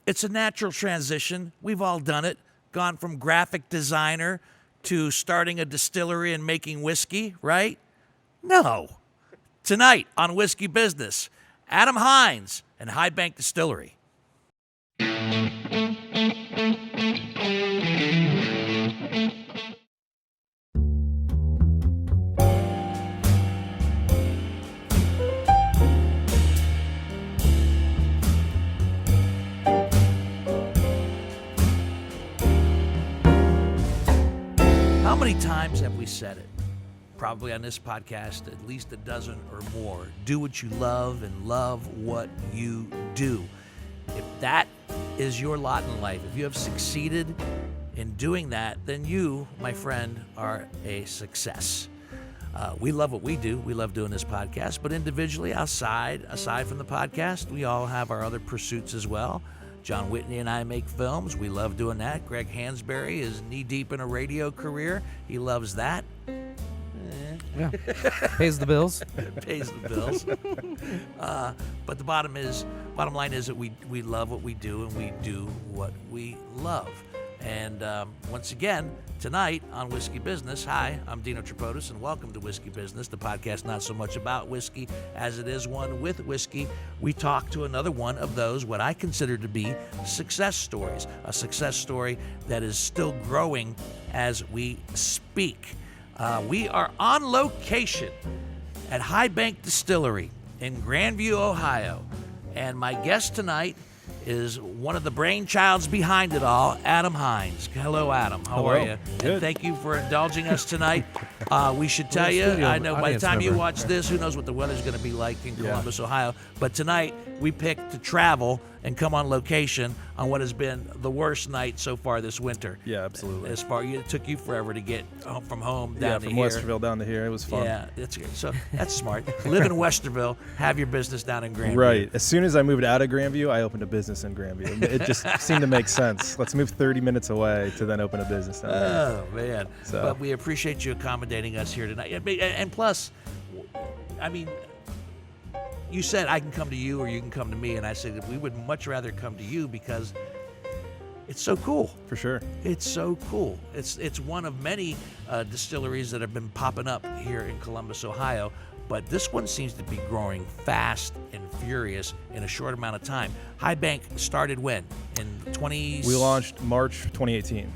it's a natural transition. We've all done it. Gone from graphic designer to starting a distillery and making whiskey, right? No. Tonight on Whiskey Business, Adam Hines and High Bank Distillery. How many times have we said it? Probably on this podcast, at least a dozen or more. Do what you love and love what you do. If that is your lot in life, if you have succeeded in doing that, then you, my friend, are a success. We love what we do. We love doing this podcast, but individually, aside from the podcast, we all have our other pursuits as well. John Whitney and I make films. We love doing that. Greg Hansberry is knee-deep in a radio career. He loves that. Yeah, pays the bills. Pays the bills. But the bottom line is that we love what we do, and we do what we love. And once again, tonight on Whiskey Business, hi, I'm Dino Tripodis, and welcome to Whiskey Business, the podcast not so much about whiskey as it is one with whiskey. We talk to another one of those, what I consider to be success stories, a success story that is still growing as we speak. We are on location at High Bank Distillery in Grandview, Ohio, and my guest tonight is one of the brainchilds behind it all, Adam Hines. Hello, Adam. How are you? Good. And thank you for indulging us tonight. We should tell you, I know by the time you watch this, who knows what the weather's going to be like in Columbus, Ohio. But tonight, we picked to travel and come on location on what has been the worst night so far this winter. Yeah, absolutely. It took you forever to get from home down to from here. Westerville down to here. It was fun. Yeah, that's good. So that's smart. Live in Westerville, have your business down in Grandview. Right. As soon as I moved out of Grandview, I opened a business in Grandview. It just seemed to make sense. Let's move 30 minutes away to then open a business down there. Oh, man. So. But we appreciate you accommodating us here tonight. And plus, I mean, you said I can come to you or you can come to me, and I said that we would much rather come to you because it's so cool. For sure. It's so cool. It's one of many distilleries that have been popping up here in Columbus, Ohio, but this one seems to be growing fast and furious in a short amount of time. High Bank started when? In 20... We launched March 2018.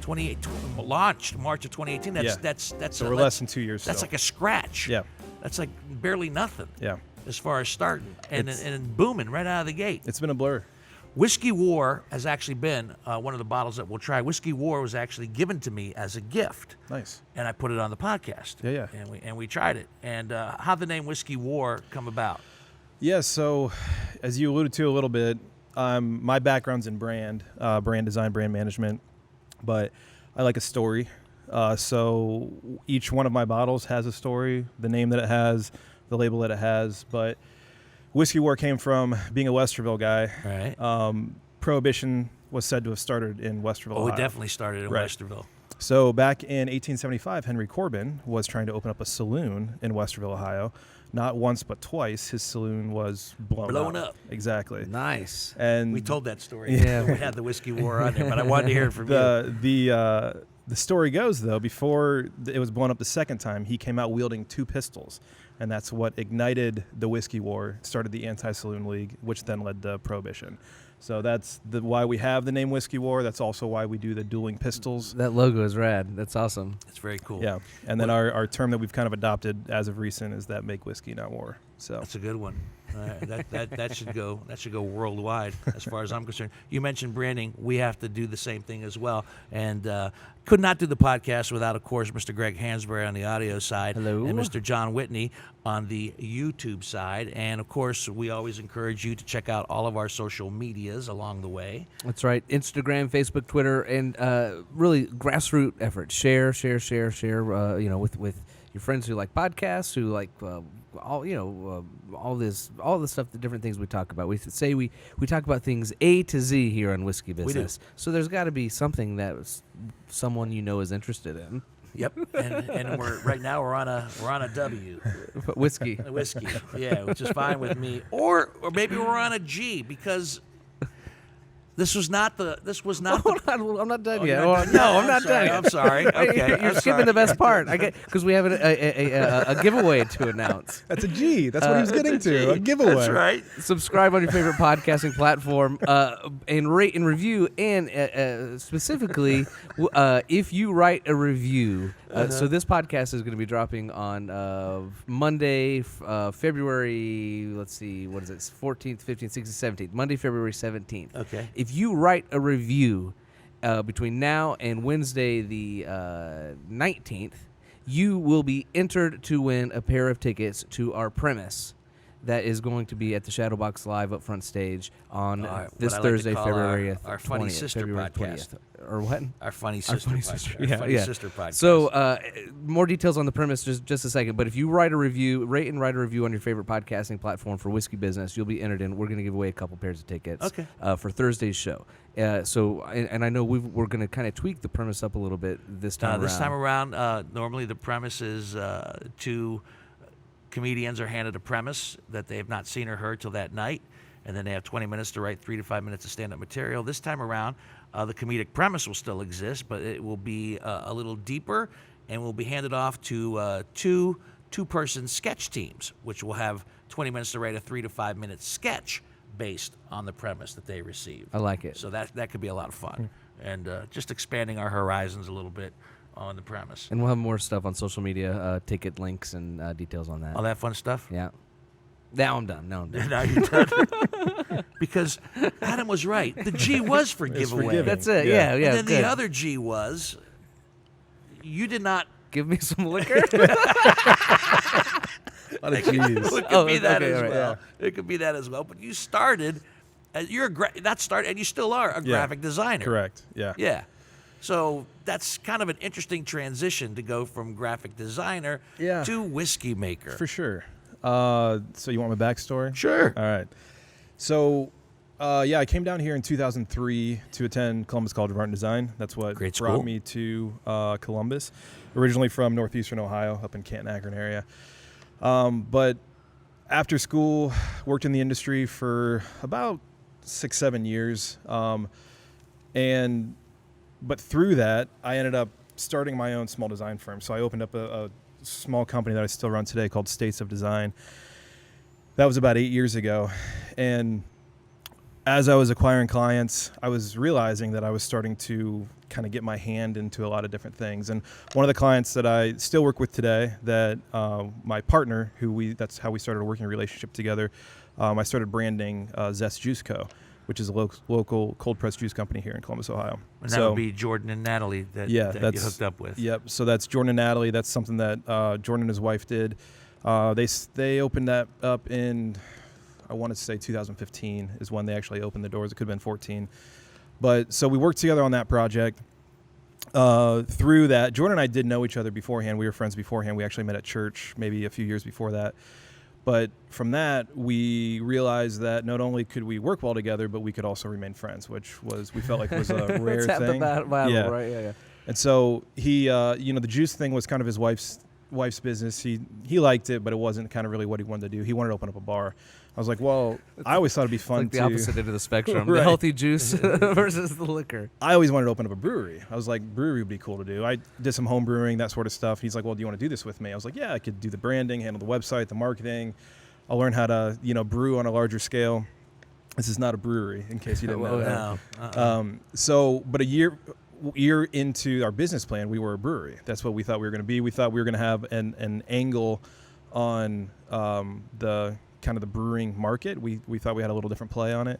Launched March of 2018. That's so we're less than 2 years. That's still. like a scratch. Yeah. That's like barely nothing. Yeah. As far as starting and booming right out of the gate. It's been a blur. Whiskey War has actually been one of the bottles that we'll try. Whiskey War was actually given to me as a gift. Nice. And I put it on the podcast. Yeah. And we tried it. And how'd the name Whiskey War come about? Yeah, so as you alluded to a little bit, my background's in brand design, brand management, but I like a story. So each one of my bottles has a story, the name that it has, the label that it has, but Whiskey War came from being a Westerville guy. Right. Prohibition was said to have started in Westerville, Ohio. It definitely started in Westerville. So back in 1875, Henry Corbin was trying to open up a saloon in Westerville, Ohio. Not once, but twice, his saloon was blown up. Exactly. Nice. And we told that story. Yeah. We had the Whiskey War on there, but I wanted to hear it from you. The story goes, though, before it was blown up the second time, he came out wielding 2 pistols. And that's what ignited the Whiskey War, started the Anti-Saloon League, which then led to Prohibition. So that's why we have the name Whiskey War. That's also why we do the dueling pistols. That logo is rad. That's awesome. It's very cool. Yeah. And then our term that we've kind of adopted as of recent is that make whiskey, not war. So that's a good one. That should go worldwide as far as I'm concerned. You mentioned branding. We have to do the same thing as well. And could not do the podcast without, of course, Mr. Greg Hansberry on the audio side. Hello. And Mr. John Whitney on the YouTube side. And, of course, we always encourage you to check out all of our social medias along the way. That's right. Instagram, Facebook, Twitter, and really grassroots efforts. Share, with your friends who like podcasts, who like all the stuff, the different things we talk about. We say we talk about things A to Z here on Whiskey Business. So there's got to be something that someone is interested in. Yep, and we're on a W. Whiskey. Yeah, which is fine with me. Or maybe we're on a G because This was not the. I'm not done Oh, yet. you're not done No, yet? I'm not done yet. I'm sorry. Okay, You're skipping the best part. I get because we have a giveaway to announce. That's a G. That's what he was getting to. A giveaway. That's right. Subscribe on your favorite podcasting platform, and rate and review, and specifically, if you write a review. So this podcast is going to be dropping on Monday, February. Let's see, what is it? 14th, 15th, 16th, 17th. Monday, February 17th. Okay. If you write a review between now and Wednesday the 19th, you will be entered to win a pair of tickets to our premise that is going to be at the Shadowbox Live up front stage on this what I like to Thursday, call February our 20th. Funny Sister February podcast. 20th. Or what? Our funny sister. Funny podcast. sister. Our Yeah, funny yeah. sister podcast. So more details on the premise just a second. But if you write a review, rate and write a review on your favorite podcasting platform for Whiskey Business, you'll be entered in. We're going to give away a couple pairs of tickets for Thursday's show. And I know we're going to kind of tweak the premise up a little bit this time around. This time around, normally the premise is two comedians are handed a premise that they have not seen or heard till that night, and then they have 20 minutes to write 3 to 5 minutes of stand-up material. This time around, the comedic premise will still exist, but it will be a little deeper, and will be handed off to two-person sketch teams, which will have 20 minutes to write a 3 to 5 minute sketch based on the premise that they received. I like it. So that could be a lot of fun, and just expanding our horizons a little bit on the premise. And we'll have more stuff on social media, ticket links and details on that. All that fun stuff? Yeah. Now I'm done. Now You're done. Because Adam was right. The G was for giveaway. forgiving. That's it. Yeah. Yeah. And then good. the other G was you did not. Give me some liquor. A lot of G's. It could be that okay, as all right. well. It could be that as well. But you started. And you still are a graphic designer. Correct. Yeah. Yeah. So that's kind of an interesting transition to go from graphic designer to whiskey maker. For sure. So you want my backstory? Sure. All right. So, I came down here in 2003 to attend Columbus College of Art and Design. That's what Great brought school. me to Columbus. Originally from northeastern Ohio, up in Canton, Akron area. But after school, worked in the industry for about 6-7 years. But through that, I ended up starting my own small design firm. So I opened up a small company that I still run today called States of Design. That was about 8 years ago. And as I was acquiring clients, I was realizing that I was starting to kind of get my hand into a lot of different things. And one of the clients that I still work with today, that my partner, that's how we started a working relationship together, I started branding Zest Juice Co., which is a local cold pressed juice company here in Columbus, Ohio. And that would be Jordan and Natalie that you hooked up with. Yep. So that's Jordan and Natalie. That's something that Jordan and his wife did. They opened that up in, I want to say 2015 is when they actually opened the doors. It could have been 14. But so we worked together on that project. Through that, Jordan and I did know each other beforehand. We were friends beforehand. We actually met at church maybe a few years before that. But from that, we realized that not only could we work well together, but we could also remain friends, which we felt like was a rare It's half thing. the battle, Yeah. right? Yeah. And so he, the juice thing was kind of his wife's business. He liked it, but it wasn't kind of really what he wanted to do. He wanted to open up a bar. I was like, well, I always thought it'd be fun Like the to. opposite end of the spectrum. Right. The healthy juice versus the liquor. I always wanted to open up a brewery. I was like, brewery would be cool to do. I did some home brewing, that sort of stuff. He's like, well, do you want to do this with me? I was like, yeah, I could do the branding, handle the website, the marketing. I'll learn how to, brew on a larger scale. This is not a brewery, in case you didn't know that. No. But a year into our business plan, we were a brewery. That's what we thought we were going to be. We thought we were going to have an angle on the kind of the brewing market. We thought we had a little different play on it.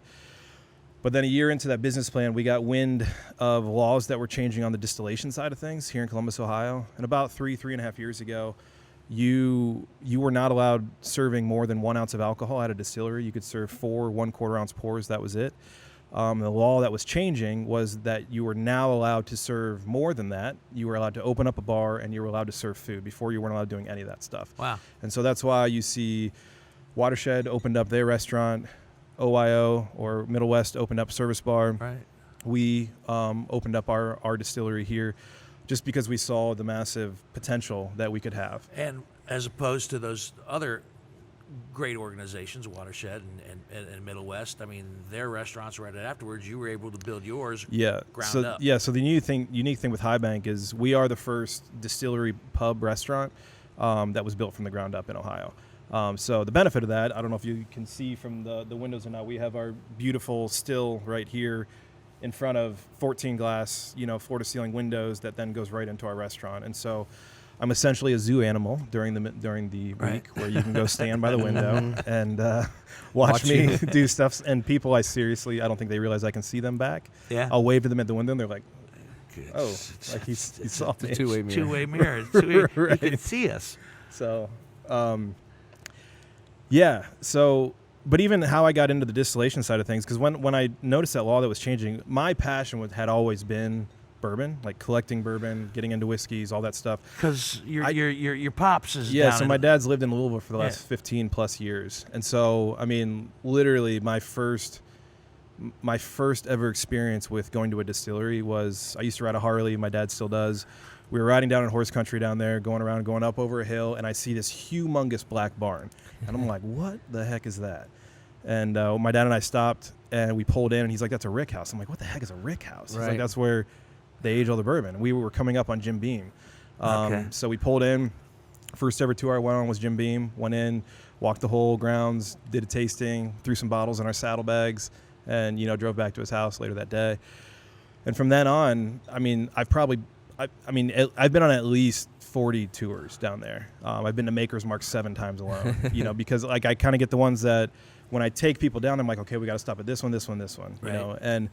But then a year into that business plan, we got wind of laws that were changing on the distillation side of things here in Columbus, Ohio. And about 3.5 years ago, you were not allowed serving more than 1 ounce of alcohol at a distillery. You could serve 4 1/4 ounce pours. That was it. The law that was changing was that you were now allowed to serve more than that. You were allowed to open up a bar and you were allowed to serve food. Before, you weren't allowed doing any of that stuff. Wow. And so that's why you see Watershed opened up their restaurant, OYO or Middle West opened up Service Bar. Right. We opened up our distillery here just because we saw the massive potential that we could have. And as opposed to those other great organizations, Watershed and Middle West. I mean, their restaurants right afterwards. You were able to build yours ground up. Yeah, so the unique thing with High Bank is we are the first distillery pub restaurant that was built from the ground up in Ohio. So the benefit of that, I don't know if you can see from the windows or not, we have our beautiful still right here in front of 14 glass, floor to ceiling windows that then goes right into our restaurant. And so I'm essentially a zoo animal during the week where you can go stand by the window and watch me do stuff. And people, I don't think they realize I can see them back. Yeah. I'll wave to them at the window and they're like, oh, like he saw me. Two-way mirror. Two-way mirror. Right. You can see us. So, yeah. So, but even how I got into the distillation side of things, because when I noticed that law that was changing, my passion had always been bourbon, like collecting bourbon, getting into whiskeys, all that stuff. Because your pops is yeah. down So my dad's lived in Louisville for the last 15 plus years, and so I mean, literally my first ever experience with going to a distillery was I used to ride a Harley. My dad still does. We were riding down in horse country down there, going up over a hill, and I see this humongous black barn, and I'm like, what the heck is that? And my dad and I stopped, and we pulled in, and he's like, that's a rick house. I'm like, what the heck is a rick house? He's like, that's where they age all the bourbon. We were coming up on Jim Beam. So we pulled in. First ever tour I went on was Jim Beam. Went in, walked the whole grounds, did a tasting, threw some bottles in our saddlebags, and drove back to his house later that day. And from then on, I mean, I've been on at least 40 tours down there. I've been to Maker's Mark 7 times alone, because like I kind of get the ones that when I take people down, I'm like, okay, we got to stop at this one, and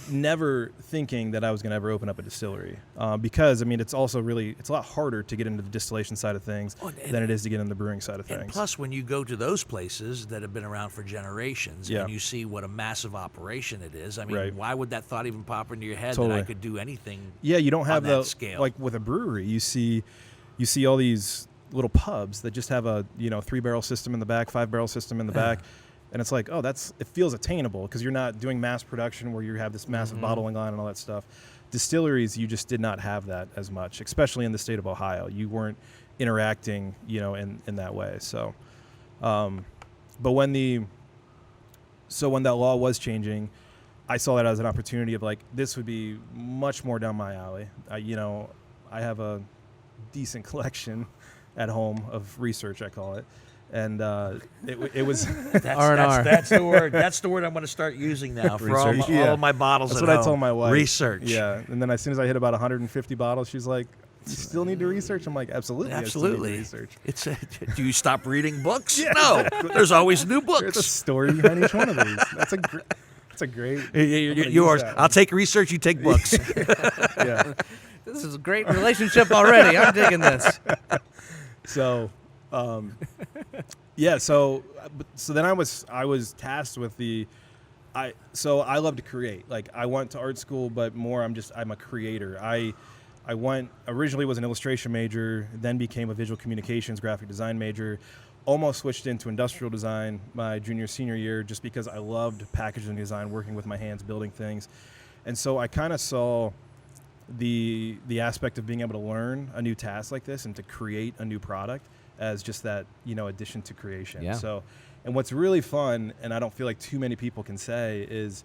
never thinking that I was going to ever open up a distillery, because I mean, it's also it's a lot harder to get into the distillation side of things than it is to get in the brewing side of things. And plus, when you go to those places that have been around for generations, and you see what a massive operation it is, I mean, why would that thought even pop into your head that I could do anything? Yeah, you don't have that scale. Like with a brewery, you see all these little pubs that just have a 3-barrel system in the back, 5-barrel system in the back. And it's like, it feels attainable because you're not doing mass production where you have this massive bottling line and all that stuff. Distilleries, you just did not have that as much, especially in the state of Ohio. You weren't interacting, in that way. So, but when that law was changing, I saw that as an opportunity of like, this would be much more down my alley. I have a decent collection at home of research, I call it. And it was R&R. That's the word. That's the word I'm going to start using now for all of my bottles. That's at what home. I told my wife. Research. Yeah, and then as soon as I hit about 150 bottles, she's like, "You still need to research." I'm like, "Absolutely, absolutely." I still need to research. Do you stop reading books? Yeah, no, exactly. There's always new books. There's a story behind each one of these. That's a great. Yours. I'll take research. You take books. Yeah. This is a great relationship already. I'm digging this. So. Yeah, so then I was tasked with I love to create. Like I went to art school, but more I'm a creator. I originally was an illustration major, then became a visual communications graphic design major, almost switched into industrial design my senior year just because I loved packaging design, working with my hands, building things. And so I kind of saw the aspect of being able to learn a new task like this and to create a new product as just that, addition to creation. Yeah. So, and what's really fun, and I don't feel like too many people can say is,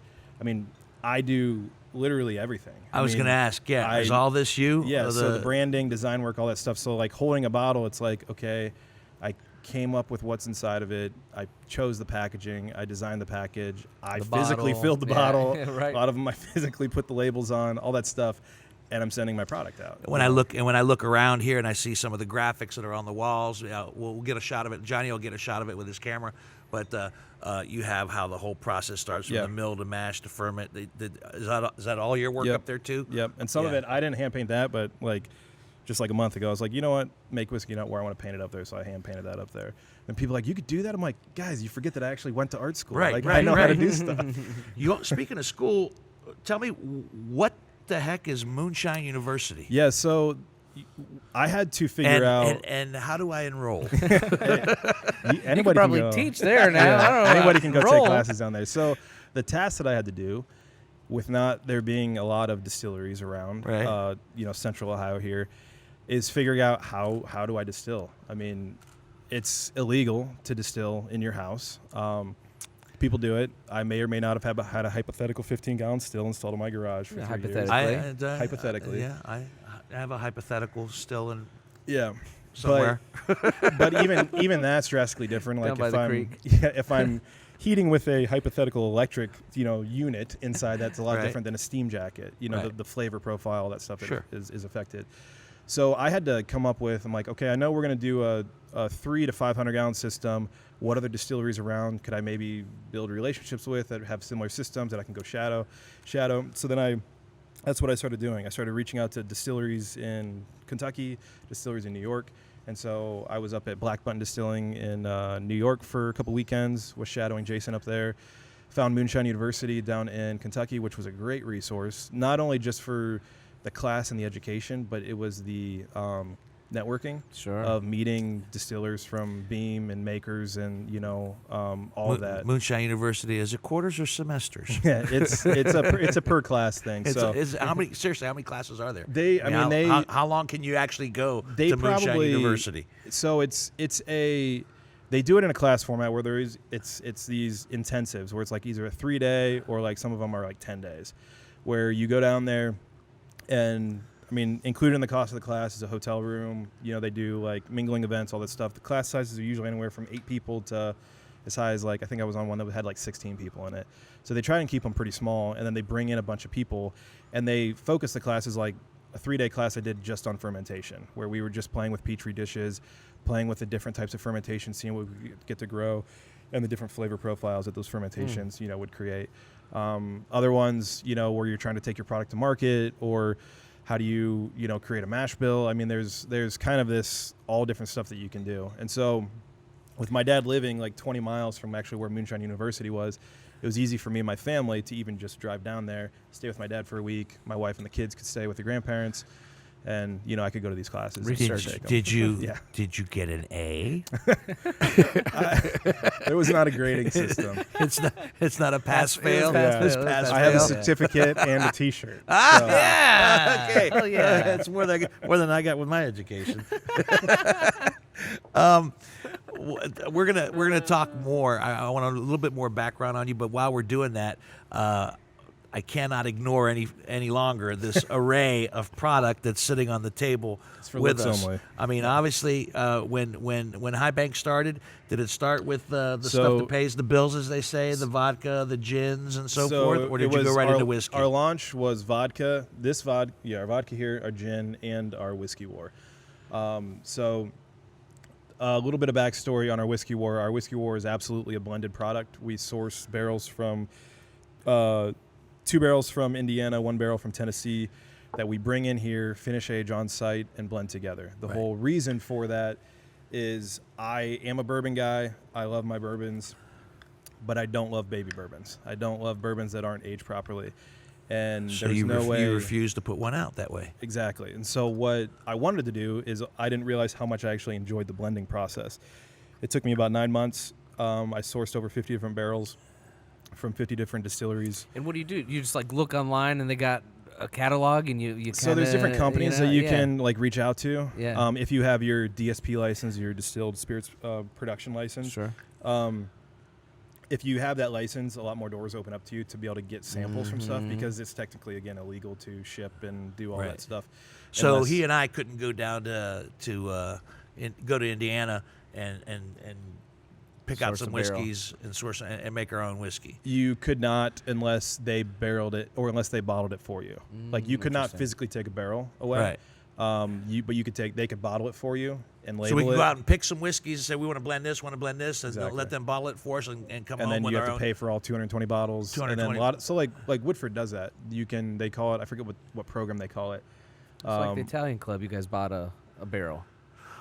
I do literally everything. I was going to ask, is all this you? Yeah, so the branding, design work, all that stuff. So like holding a bottle, it's like, okay, I came up with what's inside of it. I chose the packaging. I designed the package. I physically filled the bottle. Right. A lot of them I physically put the labels on, all that stuff. And I'm sending my product out. When I look around here and I see some of the graphics that are on the walls, we'll get a shot of it. Johnny will get a shot of it with his camera. But you have how the whole process starts from the mill to mash to ferment. Is that all your work up there too? Yep. And some of it, I didn't hand paint that, but just like a month ago, I was like, you know what? Make whiskey not where I want to paint it up there. So I hand painted that up there. And people are like, you could do that? I'm like, guys, you forget that I actually went to art school. Right. I know how to do stuff. Speaking of school, tell me what the heck is Moonshine University? Yeah, so I had to figure out. And how do I enroll? Anybody can probably teach there now. Yeah, I don't know. Anybody can go take classes down there. So the task that I had to do, with not there being a lot of distilleries around, Central Ohio here, is figuring out how do I distill. it's illegal to distill in your house. People do it. I may or may not have had a hypothetical 15-gallon still installed in my garage for 3 years. Hypothetically. I have a hypothetical still in Yeah. somewhere. But even that's drastically different. Down Like by if the I'm creek. if I'm heating with a hypothetical electric, unit inside, that's a lot Right. different than a steam jacket. Right. The flavor profile, that stuff that Sure. is affected. So I had to come up with, I'm like, okay, I know we're going to do a 300 to 500 gallon system. What other distilleries around could I maybe build relationships with that have similar systems that I can go shadow? So then that's what I started doing. I started reaching out to distilleries in Kentucky, distilleries in New York. And so I was up at Black Button Distilling in New York for a couple weekends, was shadowing Jason up there. Found Moonshine University down in Kentucky, which was a great resource, not only just for the class and the education, but it was the networking of meeting distillers from Beam and makers and all of that. Moonshine University, is it quarters or semesters? Yeah, it's a per class thing. How many classes are there? How long can you actually go to Moonshine University? So they do it in a class format where it's these intensives where it's like either a 3-day or like some of them are like 10 days, where you go down there and included in the cost of the class is a hotel room. They do like mingling events, all that stuff. The class sizes are usually anywhere from 8 people to as high as I think I was on one that had like 16 people in it. So they try and keep them pretty small, and then they bring in a bunch of people, and they focus the classes like a 3-day class I did just on fermentation, where we were just playing with Petri dishes, playing with the different types of fermentation, seeing what we get to grow, and the different flavor profiles that those fermentations, would create. Other ones, where you're trying to take your product to market, or how do you, create a mash bill? There's kind of this all different stuff that you can do. And so with my dad living like 20 miles from actually where Moonshine University was, it was easy for me and my family to even just drive down there, stay with my dad for a week. My wife and the kids could stay with the grandparents. And I could go to these classes. Did you get an A? There was not a grading system. It's not a pass fail. I have a certificate and a T-shirt. Yeah. Okay. Oh yeah. That's more than I got with my education. We're gonna talk more. I want a little bit more background on you, but while we're doing that, I cannot ignore any longer this array of product that's sitting on the table with us. Only. Obviously, when High Bank started, did it start with the stuff that pays the bills, as they say, the vodka, the gins, and so forth, or did you go right into whiskey? Our launch was vodka. Our vodka here, our gin, and our whiskey war. So a little bit of backstory on our whiskey war. Our whiskey war is absolutely a blended product. We source barrels from 2 barrels from Indiana, 1 barrel from Tennessee that we bring in here, finish age on site, and blend together. The whole reason for that is I am a bourbon guy. I love my bourbons, but I don't love baby bourbons. I don't love bourbons that aren't aged properly. And so there's no way. You refuse to put one out that way. Exactly. And so what I wanted to do is I didn't realize how much I actually enjoyed the blending process. It took me about 9 months. I sourced over 50 different barrels from 50 different distilleries. And what do? You just like look online and they got a catalog and you kinda, so there's different companies that you can like reach out to. Yeah. If you have your DSP license, your distilled spirits production license. Sure. If you have that license, a lot more doors open up to you to be able to get samples from stuff, because it's technically, again, illegal to ship and do all that stuff. So he and I couldn't go down to go to Indiana and pick out some whiskeys and source and make our own whiskey. You could not unless they barreled it or unless they bottled it for you. Like you could not physically take a barrel away. Right. But they could bottle it for you and label it. So we can go out and pick some whiskeys and say we want to blend this, and Exactly. let them bottle it for us and come and home then with you our have to own. pay for all 220 bottles. 220. And then so like Woodford does that. They call it, I forget what program they call it. It's like the Italian club. You guys bought a barrel.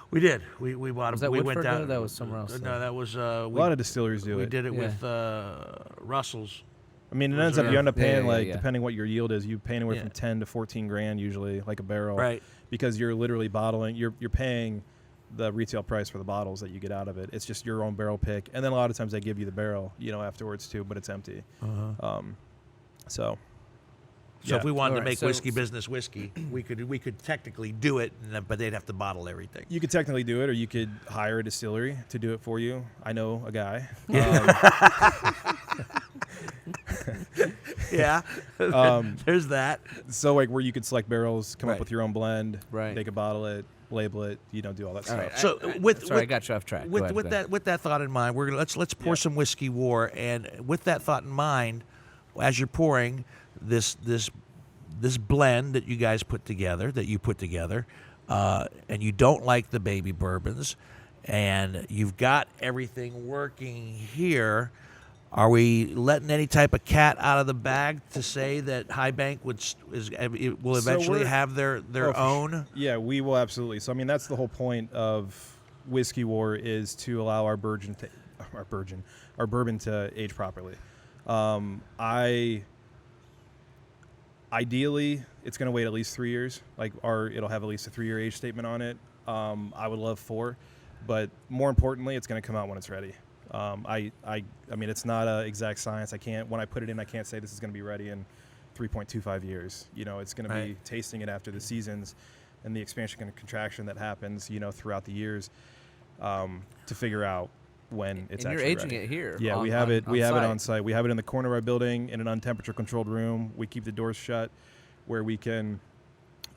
We did. We bought. Was that we Woodford, went down. or that was somewhere else? No, that was. A lot of distilleries do we it. did it with Russell's. I mean, it ends up you end up paying depending what your yield is, you pay anywhere from 10 to 14 grand usually, like a barrel, Right. Because you're literally bottling. You're paying the retail price for the bottles that you get out of it. It's just your own barrel pick, and then a lot of times they give you the barrel, afterwards too, but it's empty. Uh-huh. So. So if we wanted to Alright, make so- whiskey business whiskey, we could technically do it, but they'd have to bottle everything. You could technically do it, or you could hire a distillery to do it for you. I know a guy. Yeah, there's that. So like where you could select barrels, come Right. up with your own blend. Right. They could bottle it, label it. Do all that All stuff. right. So I got you off track. Go With, ahead, with go that ahead. with that thought in mind, we're gonna let's pour some whiskey war, and with that thought in mind, as you're pouring this blend that you guys put together, and you don't like the baby bourbons, and you've got everything working here. Are we letting any type of cat out of the bag to say that High Bank will eventually we're- have their Oh, own? Yeah, we will absolutely. So I mean, that's the whole point of Whiskey War, is to allow our bourbon to age properly. Ideally, it's going to wait at least 3 years. It'll have at least a 3-year age statement on it. I would love 4, but more importantly, it's going to come out when it's ready. I mean, it's not an exact science. When I put it in, I can't say this is going to be ready in 3.25 years. It's going to be tasting it after the seasons and the expansion and contraction that happens, throughout the years, to figure out when it's and actually you're aging ready. it here. Yeah, we have it. We have it on site. We have it in the corner of our building in an untemperature controlled room. We keep the doors shut, where we can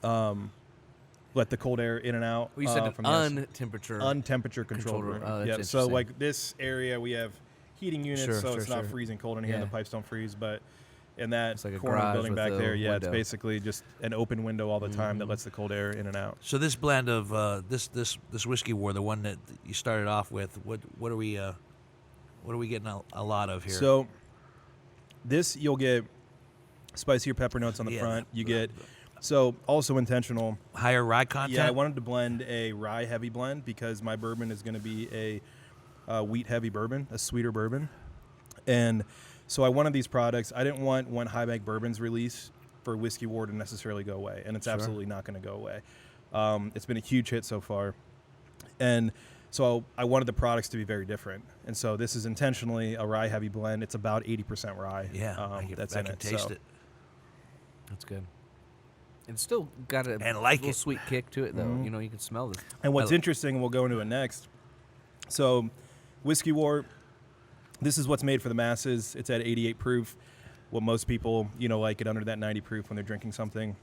let the cold air in and out. Well, you said from untemperature. untemperature controlled controlled room. room. Oh, that's Yeah. So interesting. like this area, we have heating units, Sure, so sure, it's not sure. freezing cold in here. Yeah. The pipes don't freeze, but in that It's like a corner of the garage building with back a there, yeah, it's window. basically just an open window all the time that lets the cold air in and out. So this blend of this whiskey war, the one that you started off with, what are we getting a lot of here? So this, you'll get spicier pepper notes on the Yeah. front. You get, so also intentional. Higher rye content. Yeah, I wanted to blend a rye heavy blend because my bourbon is going to be a wheat heavy bourbon, a sweeter bourbon. And so I wanted these products. I didn't want when High Bank Bourbon's release for Whiskey War to necessarily go away, and it's absolutely not going to go away. It's been a huge hit so far. And so I wanted the products to be very different. And so this is intentionally a rye heavy blend. It's about 80% rye. Yeah, I can taste it. That's good. It's still got a And like little it. sweet kick to it, though. You can smell this. And what's I- interesting, and we'll go into it next. So, Whiskey War, this is what's made for the masses. It's at 88 proof. What most people, like it under that 90 proof when they're drinking something.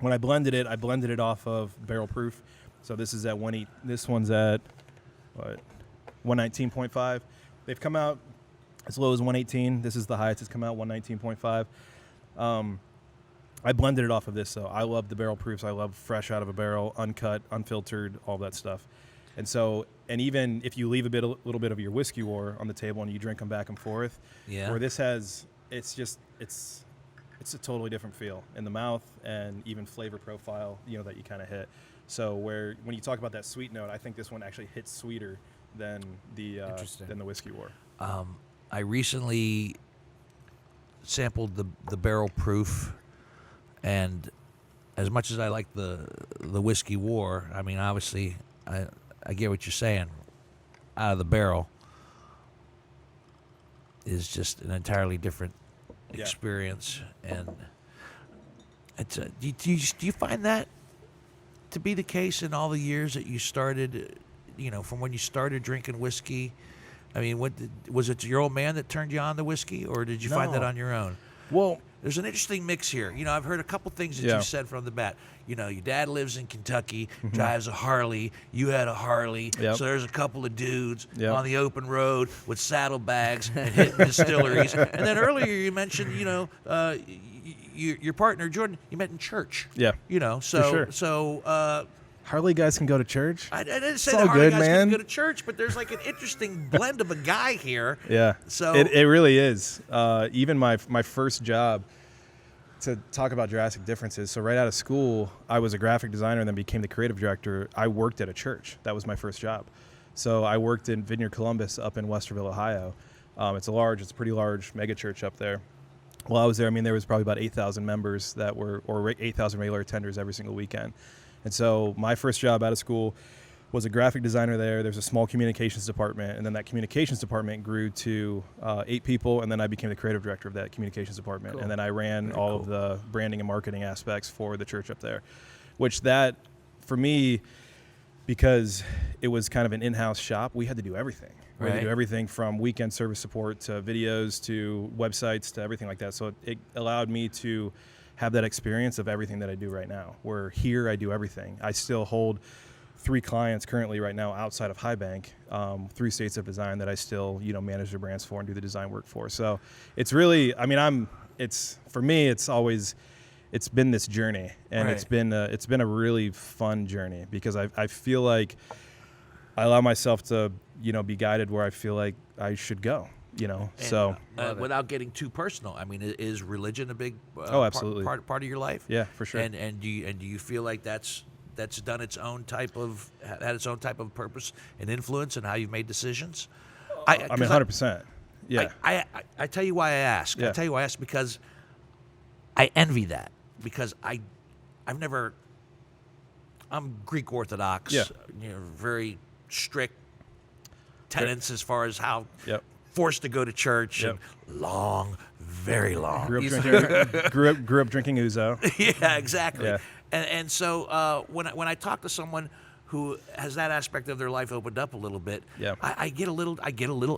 When I blended it off of barrel proof. So this is at 1.8. This one's at 119.5. They've come out as low as 118. This is the highest it's come out, 119.5. I blended it off of this, so I love the barrel proofs. I love fresh out of a barrel, uncut, unfiltered, all that stuff. And so, and even if you leave a little bit of your Whiskey War on the table and you drink them back and forth, Yeah. where this has, it's a totally different feel in the mouth and even flavor profile, that you kind of hit. So when you talk about that sweet note, I think this one actually hits sweeter than the Whiskey War. I recently sampled the barrel proof, and as much as I like the Whiskey War, I mean, obviously, I get what you're saying. Out of the barrel is just an entirely different experience, and it's do you find that to be the case in all the years that you started, from when you started drinking whiskey? I mean, was it your old man that turned you on to whiskey, or did you find that No. on your own? Well, There's an interesting mix here. I've heard a couple things that Yeah. you said from the bat. Your dad lives in Kentucky, drives a Harley. You had a Harley. Yep. So there's a couple of dudes Yep. on the open road with saddlebags and hitting distilleries. And then earlier you mentioned, your partner, Jordan, you met in church. Yeah. So sure. Harley guys can go to church. I didn't say It's that all Harley good, guys man. can go to church, but there's like an interesting blend of a guy here. Yeah. So- it really is. Even my first job, to talk about drastic differences. So right out of school, I was a graphic designer and then became the creative director. I worked at a church. That was my first job. So I worked in Vineyard Columbus up in Westerville, Ohio. It's a pretty large mega church up there. While I was there, there was probably about 8,000 members or 8,000 regular attenders every single weekend. And so my first job out of school was a graphic designer there. There's a small communications department, and then that communications department grew to 8 people, and then I became the creative director of that communications department. Cool. And then I ran all of the branding and marketing aspects for the church up there, which that, for me, because it was kind of an in-house shop, we had to do everything. We had to do everything from weekend service support to videos to websites to everything like that. So it allowed me to have that experience of everything that I do right now, where here I do everything. I still hold 3 clients currently right now outside of High Bank, 3 states of design that I still, manage their brands for and do the design work for. So it's really, for me, it's been this journey, and it's been a really fun journey, because I feel like I allow myself to, be guided where I feel like I should go, And, without getting too personal, is religion a big absolutely part of your life? Yeah, for sure. And do you feel like that's done its own type of had its own type of purpose and influence in how you've made decisions? 100%. Yeah. I tell you why I ask. Yeah. I tell you why I ask, because I envy that, because I'm Greek Orthodox. Yeah. Very strict tenets as far as how Yep. forced to go to church, Yep. and long, very long. Grew up drinking ouzo. Yeah, exactly. Yeah. And so when I talk to someone who has that aspect of their life opened up a little bit, Yeah. I get a little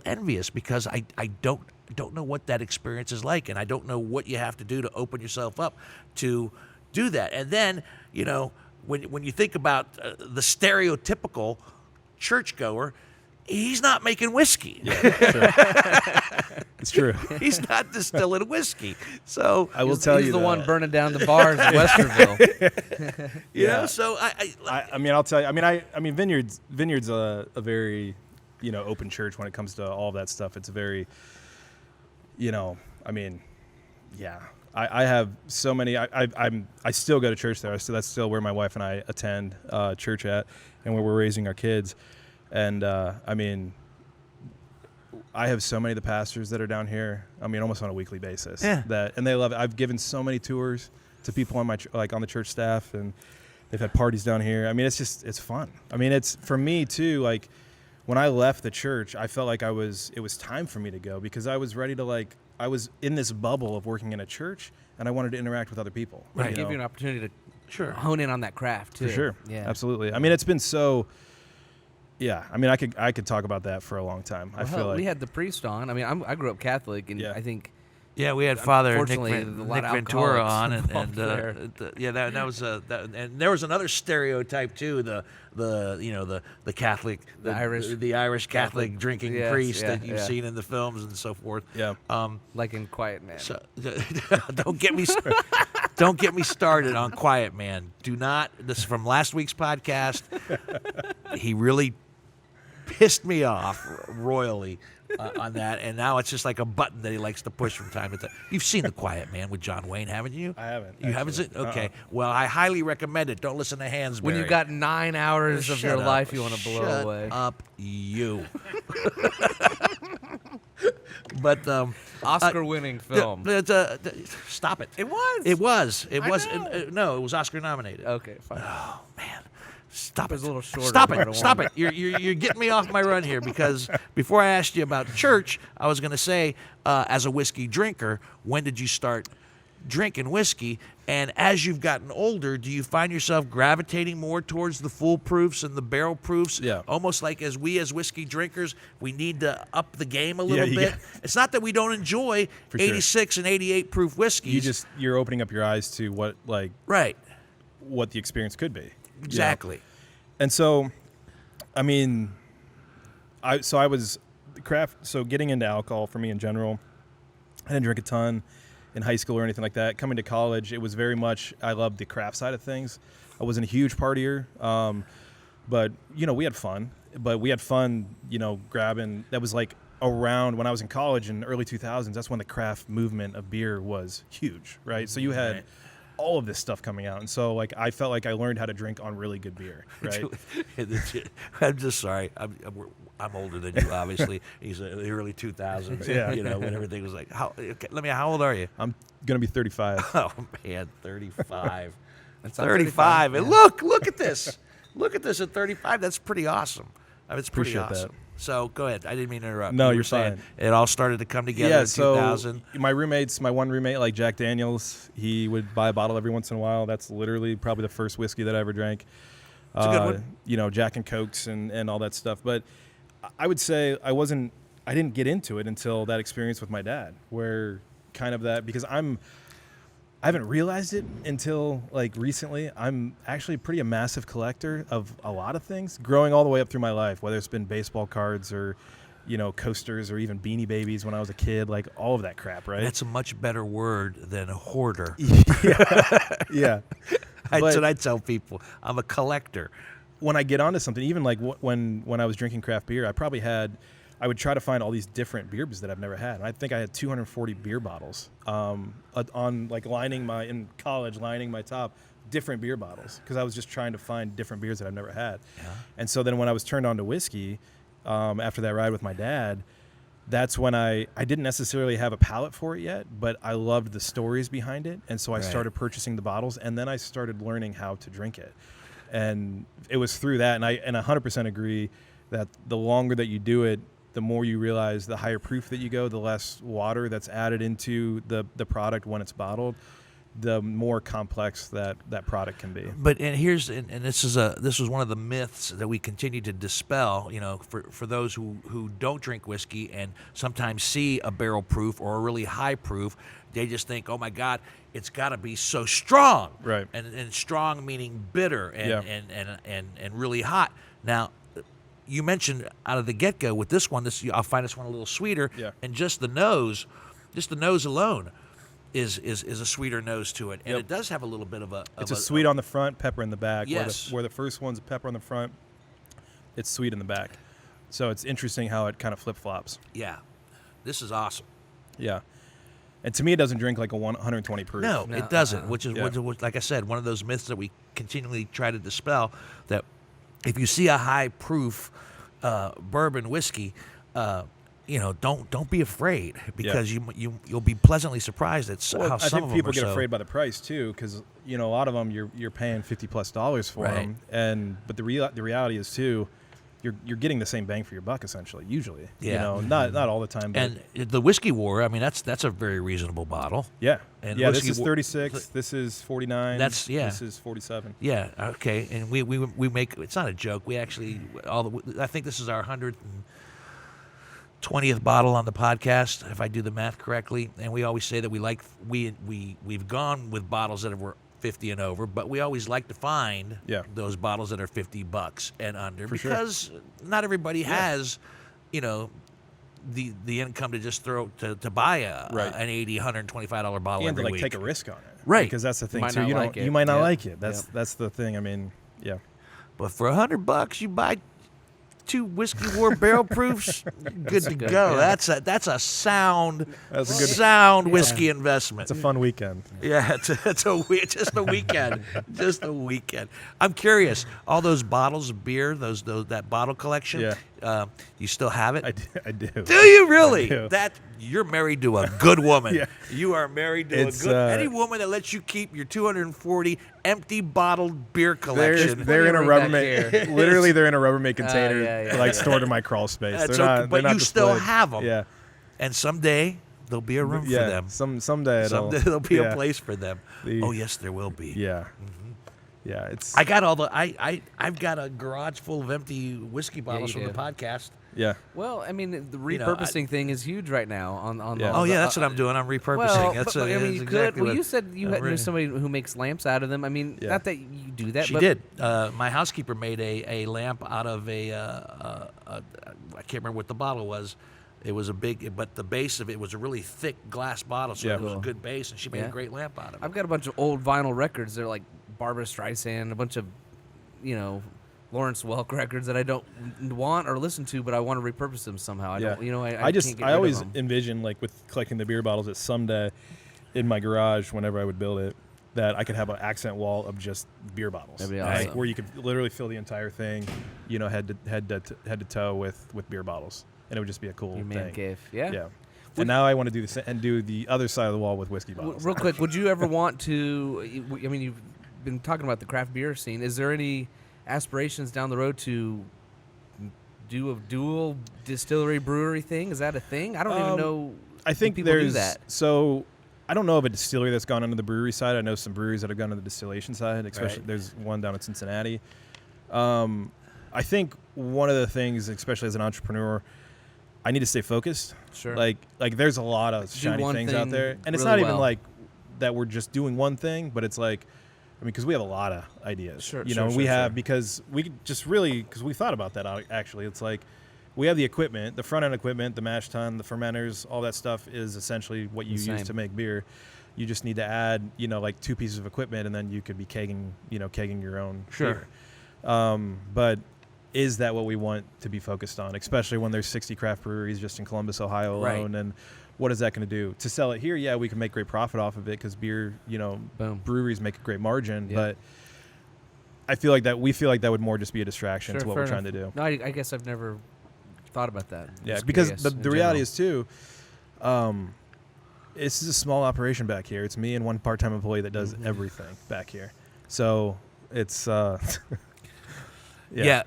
envious, because I don't know what that experience is like, and I don't know what you have to do to open yourself up to do that. And then when you think about the stereotypical churchgoer, he's not making whiskey. It's true. He's not distilling whiskey. So I will tell He's you the that. one burning down the bars in Westerville. you know. Yeah. So I'll tell you. Vineyard's a very, open church when it comes to all of that stuff. It's a very, yeah. I have so many. I still go to church there. So that's still where my wife and I attend church at, and where we're raising our kids. And I have so many of the pastors that are down here. Almost on a weekly basis. Yeah. And they love it. I've given so many tours to people on my on the church staff, and they've had parties down here. It's fun. It's for me too. Like when I left the church, I felt like it was time for me to go, because I was ready to I was in this bubble of working in a church, and I wanted to interact with other people. Right. Give you an opportunity to hone in on that craft too. For sure. Yeah. Absolutely. It's been so. Yeah. I could talk about that for a long time. Well, I feel like we had the priest on. I grew up Catholic, and Yeah. I think. yeah, we had Father Nick, Unfortunately, a lot Nick of Ventura alcoholics on, involved there. that was and there was another stereotype too. The Catholic, the Irish Catholic drinking Yes, priest yeah, that you've yeah. seen in the films and so forth. Yeah. Like in Quiet Man. So don't get me started on Quiet Man. Do not. This is from last week's podcast. He really pissed me off royally on that, and now it's just like a button that he likes to push from time to time. You've seen The Quiet Man with John Wayne, haven't you? I haven't. You haven't seen? actually. Okay. Well, I highly recommend it. Don't listen to Hansberry. when you've got 9 hours of Shut your up. life you want to blow Shut away. up, you. But Oscar-winning film. stop it. It was. It was. It I was. know. No, it was Oscar nominated. Okay, fine. Oh man, stop It was it! a little shorter, Stop but I it! don't Stop want it! You're getting me off my run here, because before I asked you about church, I was going to say, as a whiskey drinker, when did you start drinking whiskey? And as you've gotten older, do you find yourself gravitating more towards the full proofs and the barrel proofs? Yeah. Almost like as whiskey drinkers, we need to up the game a little you bit. got- It's not that we don't enjoy For sure. 86 and 88 proof whiskeys. You're opening up your eyes to what right. what the experience could be. Exactly. And so, I was craft. So getting into alcohol for me in general, I didn't drink a ton in high school or anything like that. Coming to college, it was very much, I loved the craft side of things. I wasn't a huge partier, but we had fun. But we had fun, grabbing. That was like around when I was in college in the early 2000s. That's when the craft movement of beer was huge, right? So you had. Right. All of this stuff coming out, and so I felt like I learned how to drink on really good beer, right? I'm just sorry. I'm older than you, obviously. He's in the early 2000s. Yeah. When everything was like, how old are you? I'm gonna be 35. Oh man, 35. That's not 35. And look at this. Look at this at 35. That's pretty awesome. I mean, it's pretty Appreciate awesome. So go ahead. I didn't mean to interrupt. No, You you're were saying fine. It all started to come together Yeah, in so 2000. my one roommate, like Jack Daniels, he would buy a bottle every once in a while. That's literally probably the first whiskey that I ever drank. It's a good one. You know, Jack and Cokes and all that stuff. But I would say I didn't get into it until that experience with my dad, where kind of that, because I haven't realized it until like recently. I'm actually a massive collector of a lot of things, growing all the way up through my life, whether it's been baseball cards or, you know, coasters or even Beanie Babies when I was a kid, like all of that crap, right? That's a much better word than a hoarder. Yeah. That's But what I tell people. I'm a collector. when I get onto something, even like when I was drinking craft beer, I would try to find all these different beers that I've never had. And I think I had 240 beer bottles on like lining my top, different beer bottles, because I was just trying to find different beers that I've never had. Yeah. And so then when I was turned on to whiskey, after that ride with my dad, that's when I didn't necessarily have a palate for it yet, but I loved the stories behind it. And so I started purchasing the bottles, and then I started learning how to drink it. And it was through that, and I 100% agree that the longer that you do it, the more you realize the higher proof that you go, the less water that's added into the product when it's bottled, the more complex that product can be. But this was one of the myths that we continue to dispel. You know, for those who don't drink whiskey and sometimes see a barrel proof or a really high proof, they just think, oh my God, it's got to be so strong. Right. And strong meaning bitter and really hot. Now, you mentioned out of the get-go with this one, I'll find this one a little sweeter. Yeah. And just the nose alone is a sweeter nose to it, and Yep. it does have a little bit of a. It's a sweet on the front, pepper in the back. Yes. Where the first one's pepper on the front, it's sweet in the back. So it's interesting how it kind of flip-flops. Yeah, this is awesome. Yeah. And to me, it doesn't drink like a 120 proof. No, it doesn't. Which is Yeah. which, like I said, one of those myths that we continually try to dispel. That if you see a high proof bourbon whiskey, don't be afraid, because you'll be pleasantly surprised at how I some think of people them are get afraid by the price too, because a lot of them you're paying $50+ for Right. them, but the reality is too, you're getting the same bang for your buck essentially. Usually, Yeah. not all the time. But And the Whiskey War, I mean, that's a very reasonable bottle. yeah, and this Whiskey is War- 36. This is 49. That's- yeah. This is 47. Yeah, okay, and we make, it's not a joke. We actually I think this is our 120th bottle on the podcast, if I do the math correctly. And we always say that we've gone with bottles that were 50 and over, but we always like to find those bottles that are $50 and under, For sure. because not everybody has, the income to just throw to buy an $80, $125 bottle And every to week. take a risk on it, Right. Because that's the thing might too. not You like don't. it. You might not Yep. like it. Yep. That's the thing. I mean, yeah. But for $100, you buy 2 Whiskey War barrel proofs. Good to good, go. yeah. That's a sound, That's a good- sound whiskey investment. It's a fun weekend. Yeah, it's just a weekend, just a weekend. I'm curious. All those bottles of beer, that bottle collection. Yeah. You still have it? I do. Do you really? I do. That you're married to a good woman. Yeah. You are married to It's, a good any woman that lets you keep your 240 empty bottled beer They're collection. in a room back Rubbermaid. here. Literally, they're in a Rubbermaid container, yeah. like stored in my crawl space. That's They're not. okay, but they're not you still displayed. have 'em. Yeah. And someday there'll be a room for Yeah. them. Someday There'll be yeah. a place for them. The- Oh yes, there will be. Yeah. Yeah. It's. I got I've got a garage full of empty whiskey bottles you from the do. podcast. yeah. Well, I mean, the know, repurposing thing is huge right now. On Yeah. all Oh the- yeah, that's what I'm doing. I'm repurposing. Well, that's but, I mean, that's you exactly could. Well, what you said you I'm had ready. somebody who makes lamps out of them. I mean, Yeah. not that you do that. She but did. My housekeeper made a lamp out of I can't remember what the bottle was. It was a big, but the base of it was a really thick glass bottle, so Yeah. it was a Cool. good base, and she made a Yeah. great lamp out of it. I've got a bunch of old vinyl records. They're like Barbara Streisand, a bunch of, Lawrence Welk records that I don't want or listen to, but I want to repurpose them somehow. I don't. I just can't get I rid of always them. envision, like with collecting the beer bottles, that someday in my garage, whenever I would build it, that I could have an accent wall of just beer bottles. That'd be Like, awesome. where you could literally fill the entire thing, head to toe with beer bottles, and it would just be a cool Your man thing. cave. Yeah. Yeah. And now I want to do the other side of the wall with whiskey W- bottles. Real quick, would you ever want to? I mean, you've been talking about the craft beer scene. Is there any aspirations down the road to do a dual distillery brewery thing? Is that a thing? I don't even know. I think people there's do that. So I don't know of a distillery that's gone into the brewery side. I know some breweries that have gone to the distillation side. Especially there's one down in Cincinnati. I think one of the things, especially as an entrepreneur, I need to stay focused. Sure. Like there's a lot of shiny things out there, and it's really not even well. like that we're just doing one thing, but it's like, I mean, because we have a lot of ideas. Sure, you sure, know, sure, we have sure. because we just really because we thought about that actually. It's like we have the equipment, the front end equipment, the mash tun, the fermenters, all that stuff is essentially what you The same. use to make beer. You just need to add, you know, like 2 pieces of equipment, and then you could be kegging your own Sure. beer. But is that what we want to be focused on, especially when there's 60 craft breweries just in Columbus, Ohio Right. alone? And what is that going to do? To sell it here, yeah, we can make great profit off of it because beer, you know, Boom. breweries make a great margin. Yeah. But I feel like that we feel like that would more just be a distraction Sure, to what fair we're trying enough. to do. No, I guess I've never thought about that. Yeah, Just because curious the in reality general. is too, this is a small operation back here. It's me and one part-time employee that does everything back here. So it's Yeah.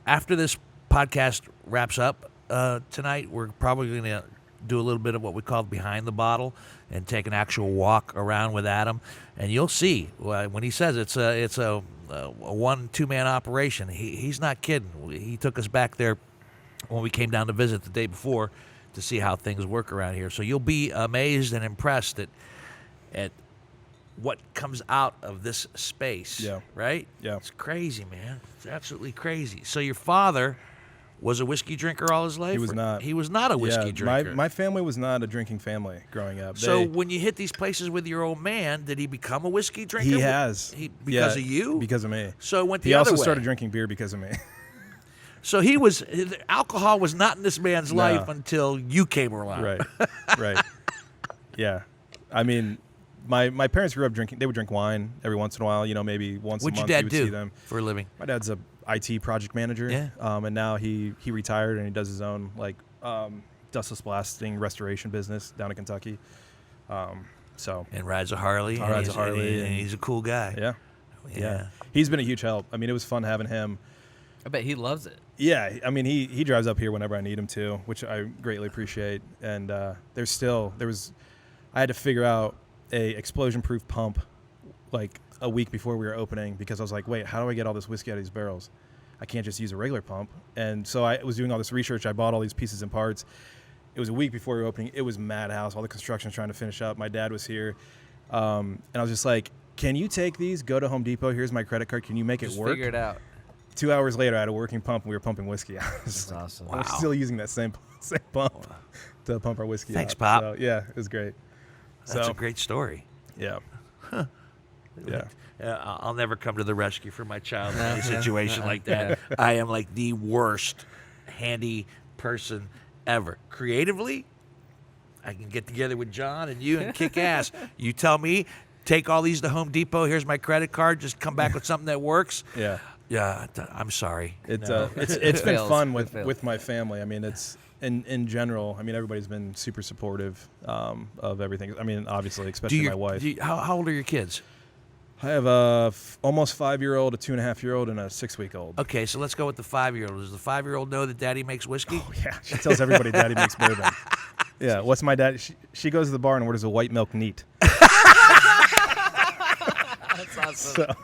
After this podcast wraps up tonight, we're probably going to do a little bit of what we call behind the bottle and take an actual walk around with Adam, and you'll see when he says it's a 1-2 man operation. He's not kidding. He took us back there when we came down to visit the day before to see how things work around here. So you'll be amazed and impressed at what comes out of this space. Yeah. Right? Yeah. It's crazy, man. It's absolutely crazy. So your father was a whiskey drinker all his life? He was not. He was not a whiskey drinker. My family was not a drinking family growing up. So when you hit these places with your old man, did he become a whiskey drinker? he has. Because Yeah, of you? Because of me. So it went the He other also way. started drinking beer because of me. So alcohol was not in this man's No. life until you came around. Right. Right. Yeah. I mean, my parents grew up drinking. They would drink wine every once in a while. You know, maybe once What'd a your month. dad we would do see them. for a living? My dad's a IT project manager. Yeah. And now he retired and he does his own dustless blasting restoration business down in Kentucky. So And rides a Harley. Rides a he's- Harley and and- he's a cool guy. yeah. Yeah. He's been a huge help. I mean, it was fun having him. I bet he loves it. Yeah, I mean, he drives up here whenever I need him to, which I greatly appreciate. And I had to figure out a explosion-proof pump like a week before we were opening because I was like, wait, how do I get all this whiskey out of these barrels? I can't just use a regular pump. And so I was doing all this research. I bought all these pieces and parts. It was a week before we were opening. It was madhouse. All the construction trying to finish up. My dad was here. And I was just like, can you take these, go to Home Depot, here's my credit card, can you make Just it work? figure it out. 2 hours later, I had a working pump, and we were pumping whiskey out. That's awesome. We're still using that same pump to pump our whiskey Thanks, out. Pop. So, yeah, it was great. That's a great story. Yeah. Yeah. I'll never come to the rescue for my child in a situation like that. I am like the worst handy person ever. Creatively, I can get together with John and you and kick ass. You tell me, take all these to Home Depot. Here's my credit card. Just come back with something that works. Yeah. Yeah, I'm sorry. It's No. it's been fails. fun It fails. with my family. I mean, it's in general. I mean, everybody's been super supportive of everything. I mean, obviously, especially my wife. How old are your kids? I have a almost 5-year-old, a 2.5-year-old, and a 6-week-old. Okay, so let's go with the 5-year-old. Does the 5-year-old know that Daddy makes whiskey? Oh, yeah, she tells everybody Daddy makes bourbon. Yeah, what's my dad? She goes to the bar and orders a white milk neat. That's awesome. So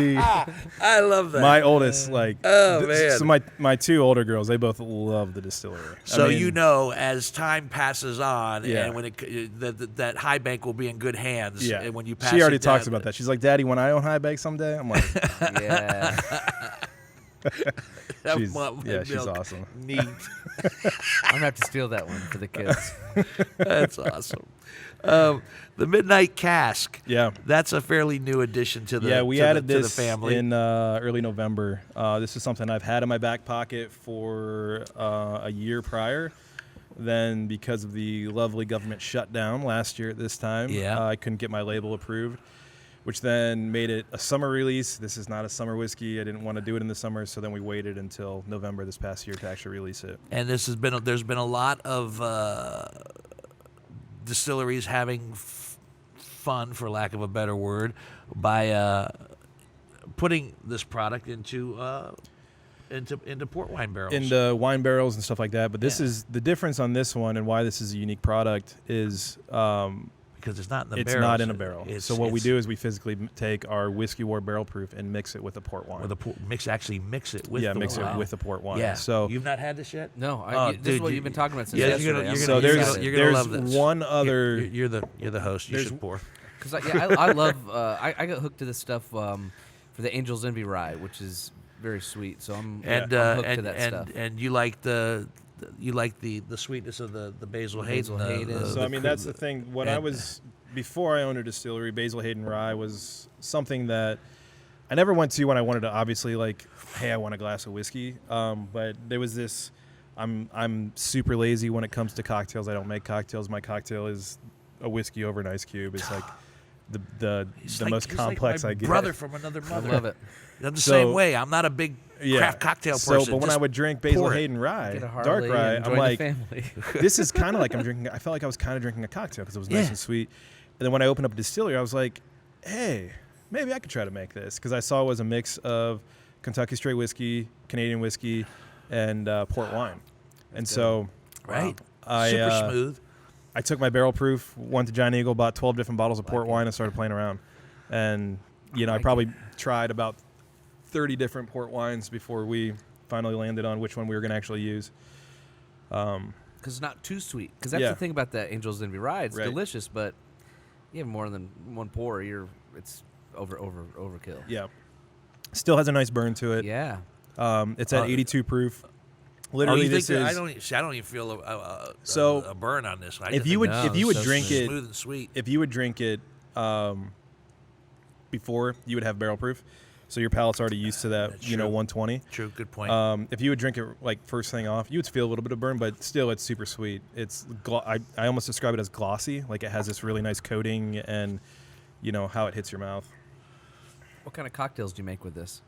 she, I love that. my oldest, like, man. so my 2 older girls, they both love the distillery. So I mean, you know, as time passes on, Yeah. and when that High Bank will be in good hands, yeah. and when you pass, She already it talks down- about that. She's like, Daddy, when I own High Bank someday, I'm like, Yeah. That she's, milk yeah, she's awesome. Neat. I'm gonna have to steal that one for the kids. That's awesome. The Midnight Cask. Yeah. That's a fairly new addition to the Yeah, we to added the, to this the family. in early November. This is something I've had in my back pocket for a year prior. Then, because of the lovely government shutdown last year at this time, Yeah. I couldn't get my label approved, which then made it a summer release. This is not a summer whiskey. I didn't want to do it in the summer, so then we waited until November this past year to actually release it. And there's been a lot of distilleries having fun, for lack of a better word, by putting this product into port wine barrels. into wine barrels and stuff like that. But this Yeah. is the difference on this one, and why this is a unique product is because it's not in the it's barrels. not in a barrel. So what we it's do is we physically take our whiskey war barrel proof and mix it with a port wine. with mix it with the mix wine. it with the port wine. Yeah. So You've not had this yet? No, Oh, this dude, is what you've been talking about since yeah, yesterday. you're so you're gonna there's love this. one other. You're the host. You there's- should pour. Because I love I got hooked to this stuff for the Angel's Envy rye, which is very sweet. So I'm And I'm hooked to and that and stuff. and you like the sweetness of the Basil Hayden. Basil Hayden. So I mean that's the thing. When I was before I owned a distillery, Basil Hayden Rye was something that I never went to when I wanted to obviously like, hey, I want a glass of whiskey. But there was this. I'm super lazy when it comes to cocktails. I don't make cocktails. My cocktail is a whiskey over an ice cube. It's like the most complex like my I get. brother from another I mother. love it. I'm the So- same way. I'm not a big craft cocktail person. So, but when I Just would drink Basil pour it. Hayden Rye, Get a dark Harley rye, and I'm join like, the family. this is kind of like I'm drinking. I felt like I was kind of drinking a cocktail because it was nice Yeah. and sweet. And then when I opened up a distillery, I was like, hey, maybe I could try to make this because I saw it was a mix of Kentucky straight whiskey, Canadian whiskey, and port wine. And so right, I super smooth. I took my barrel proof, went to Giant Eagle, bought 12 different bottles of port wine, and started playing around. And I probably tried about 30 different port wines before we finally landed on which one we were going to actually use. Because it's not too sweet. Because that's Yeah. the thing about that Angel's Envy rye. It's Right. delicious, but you have more than one pour, it's overkill. Yeah. Still has a nice burn to it. Yeah. It's at 82 proof. Literally, you think this is. I don't even feel So, a burn on this one. I if just you think would, No, if you would so drink it's it, smooth and sweet. if you would drink it before, you would have barrel proof. So your palate's already used to that, That's true. 120. True, good point. If you would drink it like first thing off, you would feel a little bit of burn, but still, it's super sweet. It's I almost describe it as glossy, like it has this really nice coating, and how it hits your mouth. What kind of cocktails do you make with this?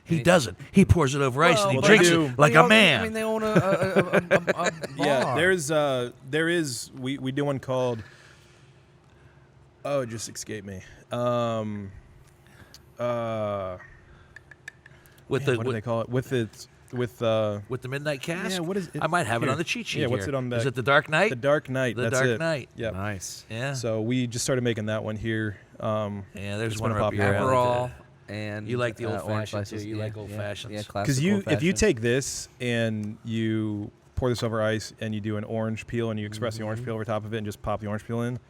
he doesn't. He pours it over ice and he well, drinks they it do. like They a own- man. I mean, they own a bar. Yeah, there is we do one called it just escaped me. with what do they call it? With the midnight cask. yeah, what is it? I might have it Here. on the cheat sheet. Yeah, what's here. it on the Is it the Dark Knight? The Dark Knight. The that's Dark it. Knight. Yeah. Nice. Yeah. So we just started making that one here. Yeah, there's it's one been a up your popular alley. Aperol and You like the old orange fashioned, too. slices. You Yeah, like old yeah, fashions. Yeah, Because classic if you old-fashioned. take this and you pour this over ice and you do an orange peel and you express the orange peel over top of it and just pop the orange peel in,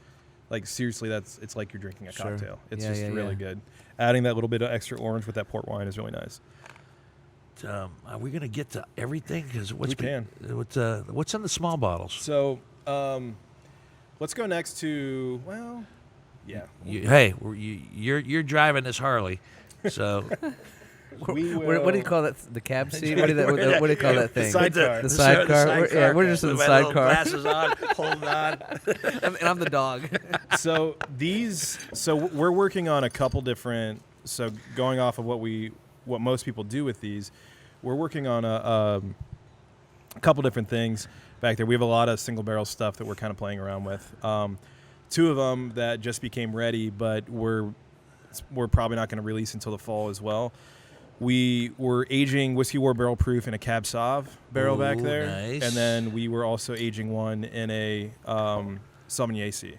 like seriously, it's like you're drinking a Sure. cocktail. It's Yeah, just yeah, really yeah. good. Adding that little bit of extra orange with that port wine is really nice. Are we gonna get to everything? Because We can. What's in the small bottles? So let's go next to You're driving this Harley, so we What do you call that? The cab seat? What do you call that thing? sidecar. The sidecar. We're just in the With my little sidecar. Glasses on, holding on. And I'm the dog. So we're working on a couple different. So going off of what most people do with these, we're working on a couple different things back there. We have a lot of single barrel stuff that we're kind of playing around with. Two of them that just became ready, but we're probably not going to release until the fall as well. We were aging Whiskey War barrel proof in a Cab Sauv barrel back Ooh, there, nice. and then we were also aging one in a Sauvignon AC.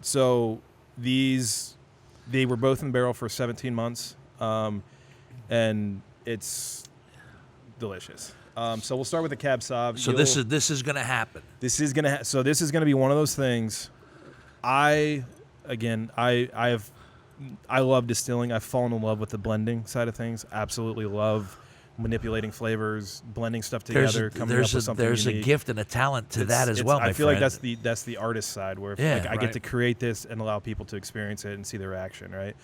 So they were both in barrel for 17 months, and it's delicious. So we'll start with the Cab Sauv. So this is gonna happen. This is gonna be one of those things. I love distilling. I've fallen in love with the blending side of things. Absolutely love manipulating flavors, blending stuff together, coming up with something there's unique. a gift and a talent to that as It's- well. I my feel like friend. that's the artist side where Yeah, I get right. to create this and allow people to experience it and see their reaction, right?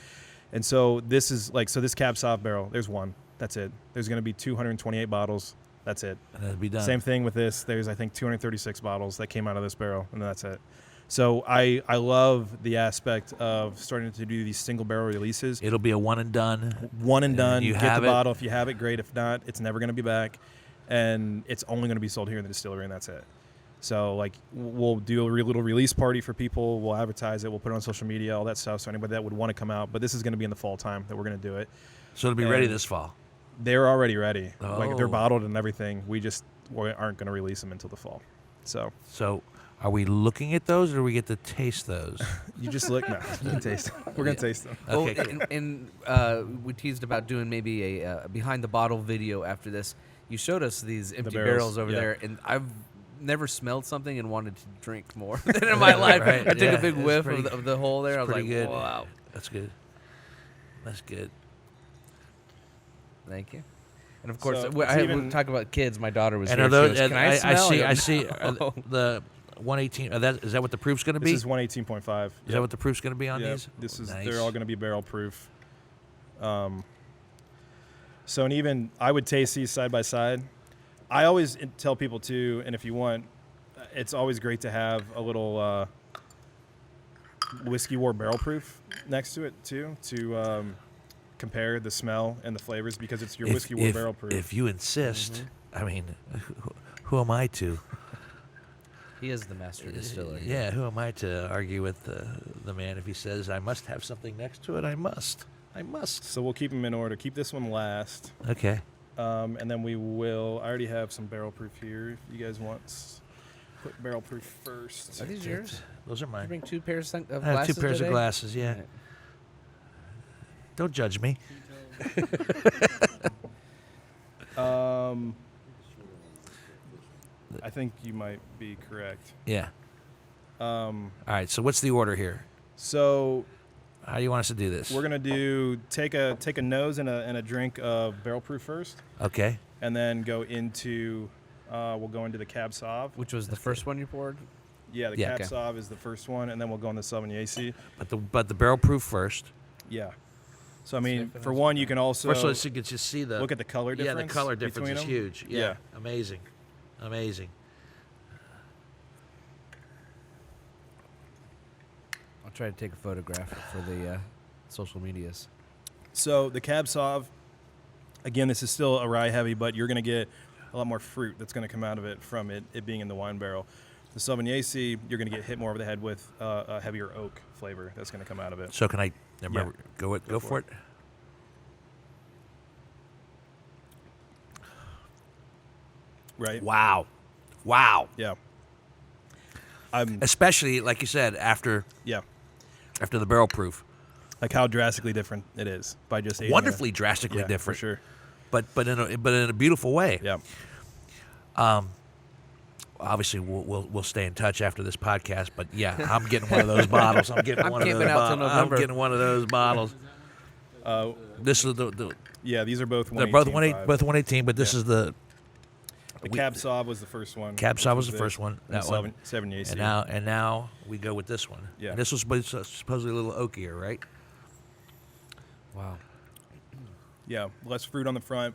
And so this Cab Sauv barrel. There's one. That's it. There's going to be 228 bottles. That's it. And it'll be done. Same thing with this. There's I think 236 bottles that came out of this barrel, and that's it. So I love the aspect of starting to do these single barrel releases. It'll be a one and done. One and done. You Get have the it. bottle. If you have it, great. If not, it's never going to be back, and it's only going to be sold here in the distillery, and that's it. So like we'll do a little release party for people. We'll advertise it. We'll put it on social media, all that stuff. So anybody that would want to come out, but this is going to be in the fall time that we're going to do it. So it'll be ready this fall. They're already ready. Like they're Oh. bottled and everything. We aren't going to release them until the fall. So Are we looking at those, or do we get to taste those? you just look now. You can taste them. We're going to taste them. Okay, Well, cool. and we teased about doing maybe a behind the bottle video after this. You showed us these empty barrels over yeah. there, and I've never smelled something and wanted to drink more than in my life. Right, I took yeah, a big it's whiff pretty- of the whole there. I was pretty like, good. wow. That's good. Thank you. And of course, So we it's even- talk about kids. My daughter was And here. are those? She goes, And Can I smell? I go, see. "No." The 118. Is that what the proof's going to This be? is 118.5. Is that what the proof's going to be on Yeah, these? this is Nice. they're all going to be barrel proof. So and even I would taste these side by side. I always tell people too, and if you want, it's always great to have a little whiskey war barrel proof next to it too to compare the smell and the flavors because it's your whiskey war barrel proof. If you insist, I mean, who am I to? He is the master distiller. Yeah, who am I to argue with the man if he says I must have something next to it? I must. So we'll keep them in order. Keep this one last. Okay. And then we will. I already have some barrel proof here. If you guys want, put barrel proof first. Are these yours? Those are Did you mine. bring 2 pairs of I have glasses 2 pairs today? of glasses. Yeah. Right. Don't judge me. I think you might be correct. Yeah. All right. So what's the order here? So How do you want us to do this? we're gonna do take a nose and a drink of barrel proof first, Okay. and then go into we'll go into the Cab Sauv. Which was the first one you poured? Yeah, the Yeah, Cab okay. Sauv is the first one, and then we'll go in the Sauvignon. But the barrel proof first. Yeah. So I mean, if it for has one, you can also First, let's just see the look at the color Yeah, difference. the color difference between is them. huge. Yeah. Yeah. Amazing. I'll try to take a photograph for the social medias. So the Cab Sauv, again, this is still a rye heavy, but you're going to get a lot more fruit that's going to come out of it from it being in the wine barrel. The Sauvignon, you're going to get hit more over the head with a heavier oak flavor that's going to come out of it. So can I remember, go for it? Right? Wow. Yeah. Especially like you said after Yeah. the barrel proof. Like how drastically different it is by just aging Wonderfully it. drastically Yeah, different. for sure. But in a beautiful way. Yeah. Obviously we'll stay in touch after this podcast, but yeah, I'm getting one of those bottles. I'm getting one of camping those out till bottles. I'm November. getting one of those bottles. This is the Yeah, these are both they're both 118.5. both 118, but this Yeah. is the Cab Sauv was the first one. Cab which Sauv was the this, first one. and That one. Sauvignon. And now we go with this one. Yeah. And this was supposedly a little oakier, right? Wow. Yeah, less fruit on the front,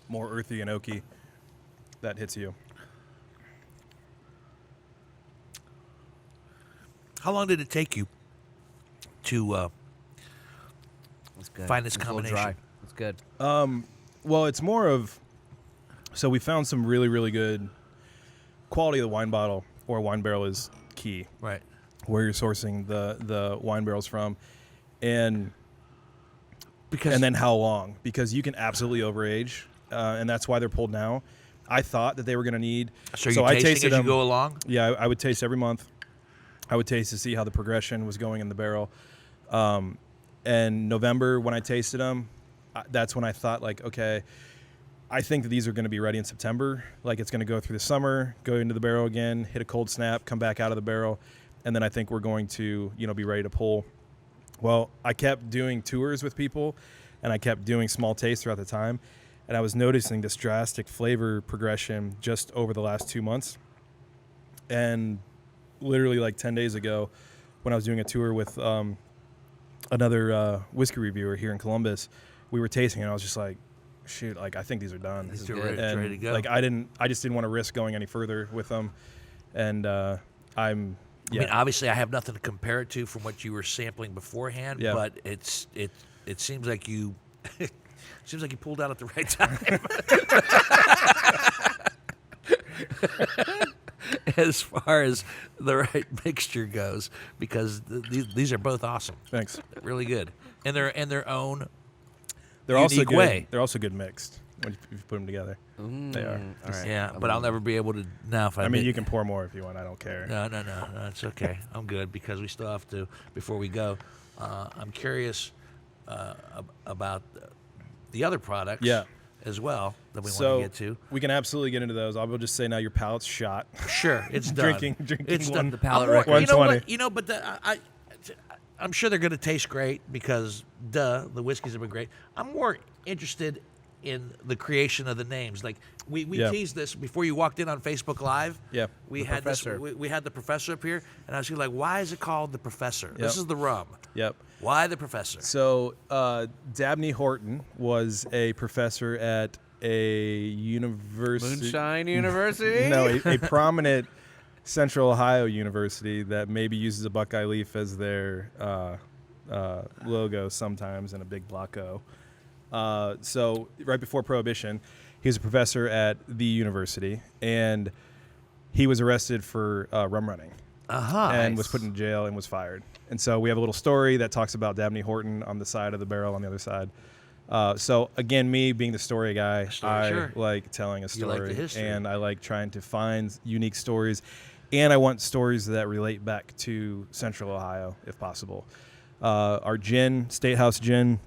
more earthy and oaky. That hits you. How long did it take you to That's good. Find this It's a little combination. dry. That's good. Well, it's more of. So we found some really, really good quality of the wine bottle or wine barrel is key. right? Where you're sourcing the wine barrels from, and Because then how long? Because you can absolutely overage, and that's why they're pulled now. I thought that they were going to need. so you're I tasting tasted as you them. go along. Yeah, I would taste every month. I would taste to see how the progression was going in the barrel. And November, when I tasted them, that's when I thought, like, okay, I think that these are going to be ready in September. Like, it's going to go through the summer, go into the barrel again, hit a cold snap, come back out of the barrel, and then I think we're going to, be ready to pull. Well, I kept doing tours with people, and I kept doing small tastes throughout the time, and I was noticing this drastic flavor progression just over the last 2 months. And literally like 10 days ago, when I was doing a tour with another whiskey reviewer here in Columbus, we were tasting, and I was just like, shoot, like, I think these are done. These is are good. ready, And ready to go. like, I just didn't want to risk going any further with them. And I mean, obviously, I have nothing to compare it to from what you were sampling beforehand. Yeah. But it seems like you seems like you pulled out at the right time. as far as the right mixture goes, because these are both awesome. Thanks. They're really good, and they're in their own They're also unique good. way. They're also good mixed when you put them together. They are. All right. Yeah, but I'll never be able to now. If I I mean, did- you can pour more if you want. I don't care. No, it's okay. I'm good because we still have to. Before we go, I'm curious about the other products. Yeah. As well that we So want to get to. we can absolutely get into those. I will just say now your palate's shot. Sure, it's done. drinking it's one. done. The palate I'm more- record. You know 120. what? You know, but I'm sure they're going to taste great because, the whiskeys have been great. I'm more interested in the creation of the names. Like we Yeah. teased this before you walked in on Facebook Live. Yeah. we The had professor. this. We had the professor up here, and I was like, "Why is it called the professor? This Yep. is the rum. Yep. Why the professor?" So Dabney Horton was a professor at a university. Moonshine University. No, a prominent Central Ohio university that maybe uses a Buckeye leaf as their logo sometimes and a big block O. So right before Prohibition, he was a professor at the university, and he was arrested for rum running and was put in jail and was fired. And so we have a little story that talks about Dabney Horton on the side of the barrel on the other side. So again, me being the story guy, I sure. like telling a You like the story, history. and I like trying to find unique stories, and I want stories that relate back to Central Ohio, if possible. Our gin, State House Gin,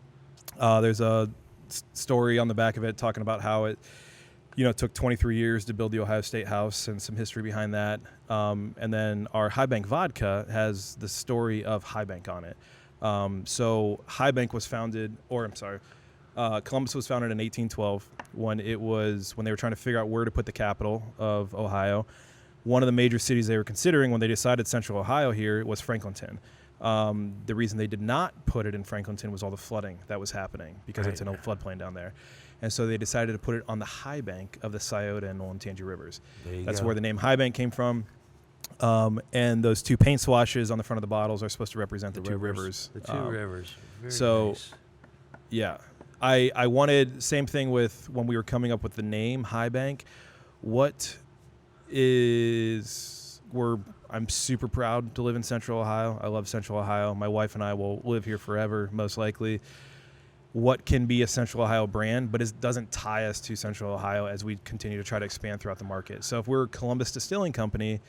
there's a story on the back of it talking about how it, took 23 years to build the Ohio State House and some history behind that. And then our High Bank Vodka has the story of High Bank on it. So High Bank was founded, Columbus was founded in 1812 when they were trying to figure out where to put the capital of Ohio. One of the major cities they were considering when they decided Central Ohio here was Franklinton. The reason they did not put it in Franklinton was all the flooding that was happening because it's an old floodplain down there. And so they decided to put it on the high bank of the Scioto and Olentangy rivers. That's where the name High Bank came from. And those two paint swashes on the front of the bottles are supposed to represent the two rivers. The two rivers. Very so, nice. Yeah. I wanted, same thing with when we were coming up with the name High Bank. I'm super proud to live in Central Ohio. I love Central Ohio. My wife and I will live here forever, most likely. What can be a Central Ohio brand, but it doesn't tie us to Central Ohio as we continue to try to expand throughout the market. So if we're Columbus Distilling Company,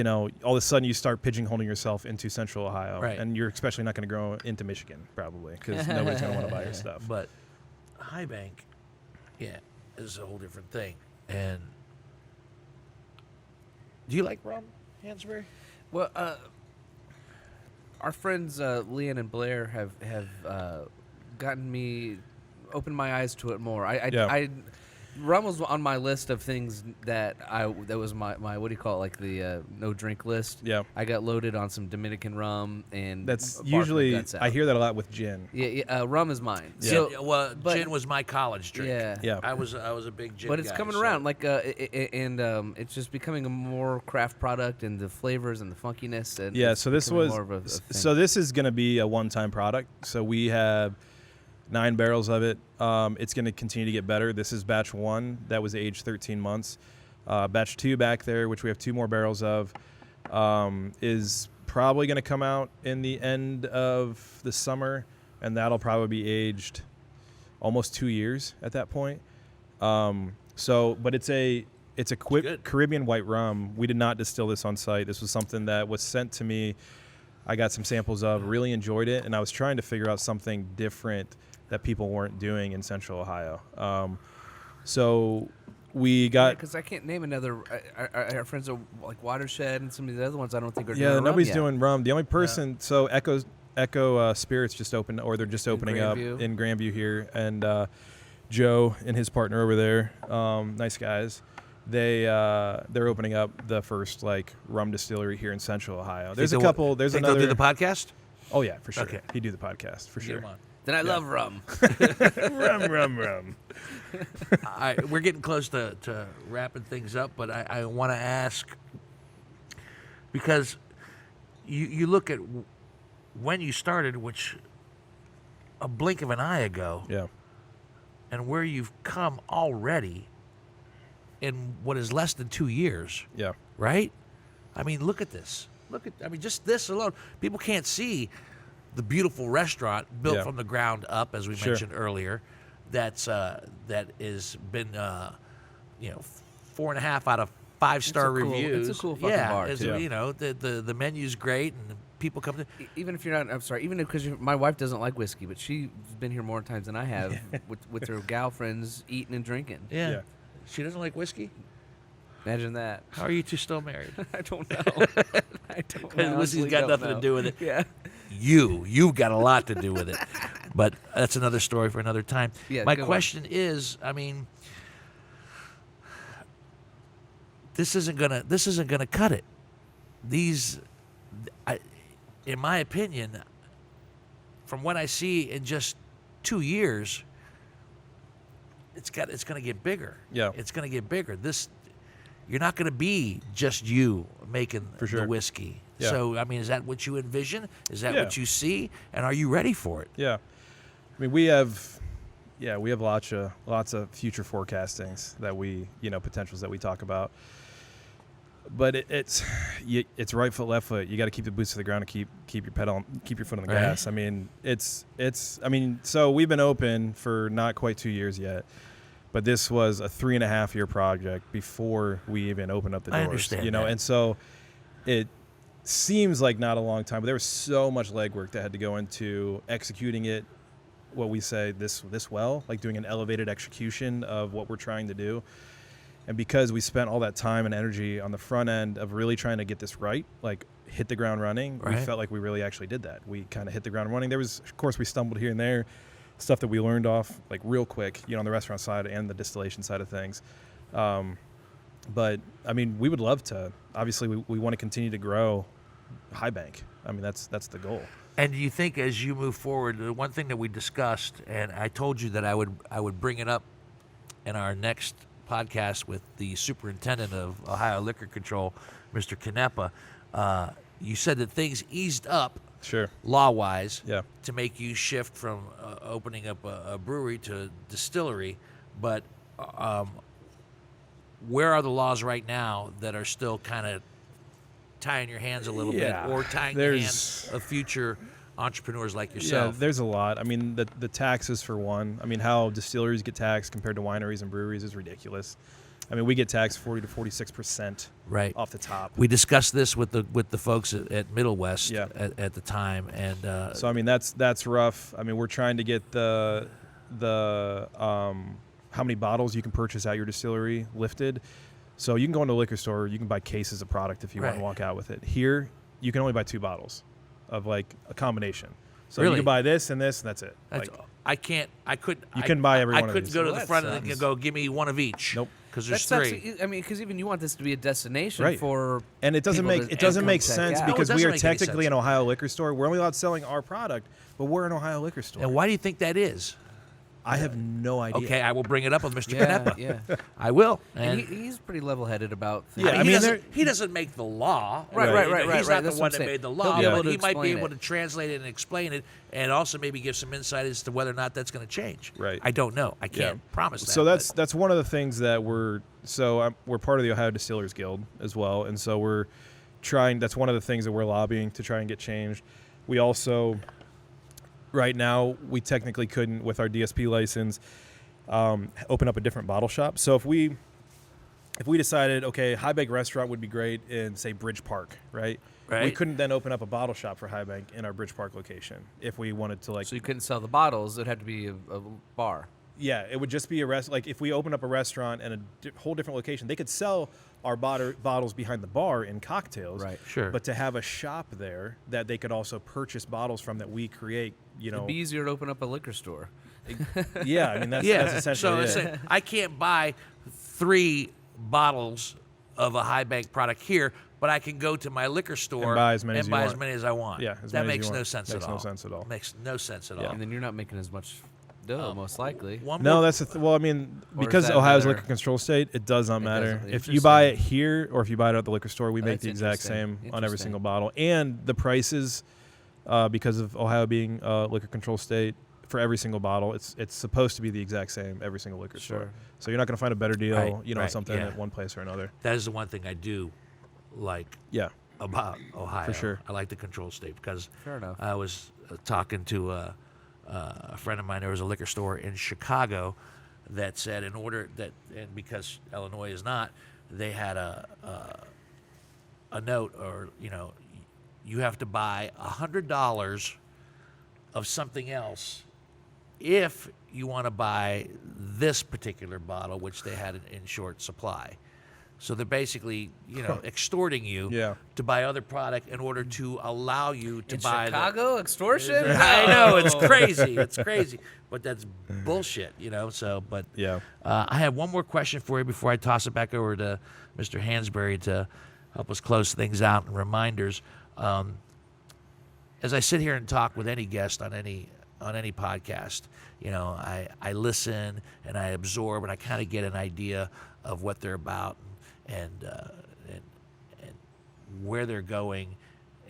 all of a sudden you start pigeonholing yourself into Central Ohio. Right. And you're especially not going to grow into Michigan, probably, because nobody's going to want to buy your stuff. But High Bank, is a whole different thing. And do you like rum, Hansberry? Well, our friends Leanne and Blair have gotten me, opened my eyes to it more. Rum was on my list of things that was my what do you call it, like the no drink list. Yeah. I got loaded on some Dominican rum and That's barked my usually, guts out. I hear that a lot with gin. Yeah, rum is mine. Yeah. So, but- gin was my college drink. Yeah. Yeah. I was a big gin But it's guy, coming so- around, it's just becoming a more craft product, and the flavors and the funkiness. And Yeah, it's so this becoming was more of a thing. so this is going to be a one-time product. So we have 9 barrels of it. It's going to continue to get better. This is batch 1 that was aged 13 months. Batch 2 back there, which we have 2 more barrels of, is probably going to come out in the end of the summer, and that'll probably be aged almost 2 years at that point. But it's a quick good. Caribbean white rum. We did not distill this on site. This was something that was sent to me. I got some samples of, really enjoyed it, and I was trying to figure out something different that people weren't doing in Central Ohio. So we got... because I can't name another. Our friends are like Watershed and some of the other ones. I don't think are Yeah, doing nobody's rum yet. doing rum. The only person... So Echo Spirits just opened, or they're just opening up Grandview. in Grandview here, and Joe and his partner over there, nice guys. They're opening up the first rum distillery here in Central Ohio. There's a couple. There's think another. they'll do the podcast? Oh yeah, for sure. Okay. He'd do the podcast for Get sure. him on. Then I love rum. rum. We're getting close to wrapping things up, but I want to ask, because you look at when you started, which a blink of an eye ago, Yeah. and where you've come already in what is less than 2 years. Yeah. right? I mean, look at this. I mean, just this alone. People can't see the beautiful restaurant built Yeah. from the ground up, as we Sure. mentioned earlier. That has been 4.5 out of 5-star It's a cool- reviews. it's a cool fucking bar, it's, too. you know, the menu's great and the people come to. Even if you're not, I'm sorry, even because my wife doesn't like whiskey, but she's been here more times than I have with her gal friends eating and drinking. Yeah. Yeah. She doesn't like whiskey? Imagine that. How are you two still married? I don't know. I don't Because know. whiskey's got nothing to do with it. Yeah. You've got a lot to do with it. But that's another story for another time. Yeah, My go on. question is, I mean, this isn't gonna cut it. In my opinion, from what I see in just 2 years, it's gonna get bigger. Yeah. It's gonna get bigger. You're not gonna be just you making For sure. the whiskey. Yeah. So I mean, is that what you envision? Is that Yeah. what you see? And are you ready for it? Yeah, I mean we have lots of future forecastings that we potentials that we talk about. But it's right foot, left foot. You got to keep the boots to the ground and keep your foot on the Right. gas. I mean so we've been open for not quite 2 years yet, but this was a 3.5-year project before we even opened up the doors. I understand that. And so it seems like not a long time, but there was so much legwork that had to go into executing it. What we say this well, like doing an elevated execution of what we're trying to do. And because we spent all that time and energy on the front end of really trying to get this right, like hit the ground running, we Right. felt like we really actually did that. We kind of hit the ground running. There was, of course, we stumbled here and there, stuff that we learned off like real quick, on the restaurant side and the distillation side of things. But I mean, we would love to. Obviously, we want to continue to grow High Bank. I mean, that's the goal. And do you think as you move forward, the one thing that we discussed, and I told you that I would bring it up in our next podcast with the superintendent of Ohio Liquor Control, Mr. Canepa, you said that things eased up Sure. law-wise Yeah. to make you shift from opening up a brewery to a distillery. But where are the laws right now that are still kind of tying your hands a little Yeah, bit, or tying the hands of future entrepreneurs like yourself? Yeah, there's a lot. I mean, the taxes for one. I mean, how distilleries get taxed compared to wineries and breweries is ridiculous. I mean, we get taxed 40 to 46% Right. off the top. We discussed this with the folks at Middle West Yeah. at the time, and So I mean, that's rough. I mean, we're trying to get the how many bottles you can purchase at your distillery lifted. So you can go into a liquor store, you can buy cases of product if you want Right. to walk out with it. Here, you can only buy 2 bottles of like a combination. So you Really? can buy this and this, and that's it. that's, Like, I couldn't. You couldn't buy every I one of couldn't these. go to Well, the that front and sucks. go, give me one of each. Nope. Because there's That's 3. I mean, because even you want this to be a destination Right. for. and it doesn't people make to- it doesn't and make come check sense out. because No, it we are doesn't make any technically sense. an Ohio liquor store. We're only allowed selling our product, but we're an Ohio liquor store. And why do you think that is? I have no idea. Okay, I will bring it up with Mr. Yeah, Canepa. yeah. I will. And And he's pretty level-headed about things. Yeah, I I mean, mean, he doesn't make the law. Right, You right, know, right, He's right. not That's the what one I'm that saying. made the He'll law, be able but to he might be explain able it. to translate it and explain it, and also maybe give some insight as to whether or not that's going to change. Right. I don't know. I can't promise that. So but- that's one of the things that we're part of the Ohio Distillers Guild as well, and so we're trying. That's one of the things that we're lobbying to try and get changed. We also, right now, we technically couldn't with our DSP license open up a different bottle shop. So if we decided, okay, High Bank restaurant would be great in say Bridge Park, right? We Right. couldn't then open up a bottle shop for High Bank in our Bridge Park location if we wanted to like. So you couldn't sell the bottles; it'd have to be a bar. Yeah, it would just be like if we opened up a restaurant and a whole different location, they could sell our bottles behind the bar in cocktails. Right. Sure. But to have a shop there that they could also purchase bottles from that we create, It'd be easier to open up a liquor store. yeah, I mean that's essentially so it. it's like, I can't buy 3 bottles of a High Bank product here, but I can go to my liquor store And buy as many as you want. as I want. Yeah, as that many as makes you no want. sense Makes at no all. sense at all. Makes no sense at Yeah. all. And then you're not making as much dough, most likely. One No, more- that's well. I mean, Or is because that Ohio's better? liquor control state, it does not matter. doesn't. If you buy it Interesting. here or if you buy it at the liquor store, we make That's the exact same interesting. on every Interesting. single bottle. And the prices, because of Ohio being a liquor control state, for every single bottle, it's supposed to be the exact same every single liquor store. Sure. So you're not going to find a better deal, Right, right, something yeah. at one place or another. That is the one thing I do like Yeah. about Ohio. For sure. I like the control state because Fair enough. I was talking to a friend of mine. There was a liquor store in Chicago that said in order that, and because Illinois is not, they had a note, or you have to buy $100 of something else if you want to buy this particular bottle, which they had in short supply. So they're basically, extorting you Yeah. to buy other product in order to allow you to In buy Chicago, extortion? I know, it's crazy. It's crazy. But that's bullshit, So, but Yeah. I have one more question for you before I toss it back over to Mr. Hansberry to help us close things out and reminders. As I sit here and talk with any guest on any podcast, I listen and I absorb and I kind of get an idea of what they're about and where they're going.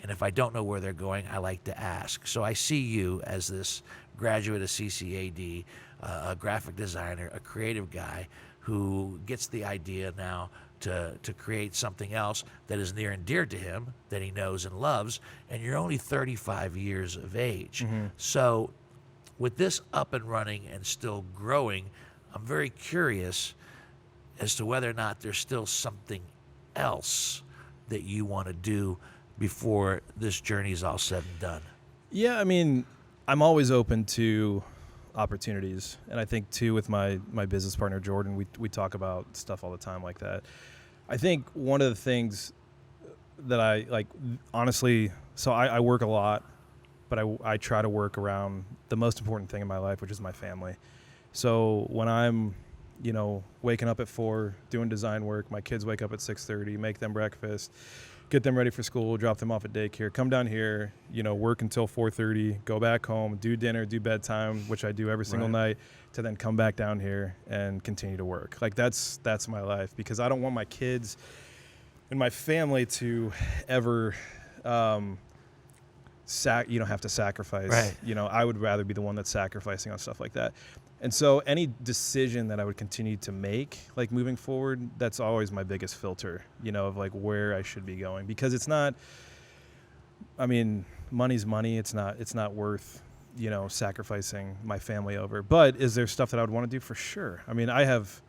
And if I don't know where they're going, I like to ask. So I see you as this graduate of CCAD, a graphic designer, a creative guy who gets the idea now to create something else that is near and dear to him, that he knows and loves, and you're only 35 years of age. Mm-hmm. So with this up and running and still growing, I'm very curious as to whether or not there's still something else that you want to do before this journey is all said and done. Yeah, I mean, I'm always open to opportunities, and I think too with my business partner Jordan, we talk about stuff all the time like that. I think one of the things that I like, honestly, so I work a lot, but I try to work around the most important thing in my life, which is my family. So when I'm waking up at 4, doing design work, my kids wake up at 6:30, make them breakfast, get them ready for school, drop them off at daycare, come down here, work until 4:30, go back home, do dinner, do bedtime, which I do every single night, to then come back down here and continue to work. Like that's my life, because I don't want my kids and my family to ever have to sacrifice. Right. I would rather be the one that's sacrificing on stuff like that. And so any decision that I would continue to make, like moving forward, that's always my biggest filter, of like where I should be going, because it's not, I mean, money's money. It's not worth, sacrificing my family over. But is there stuff that I would want to do? For sure. I mean, I have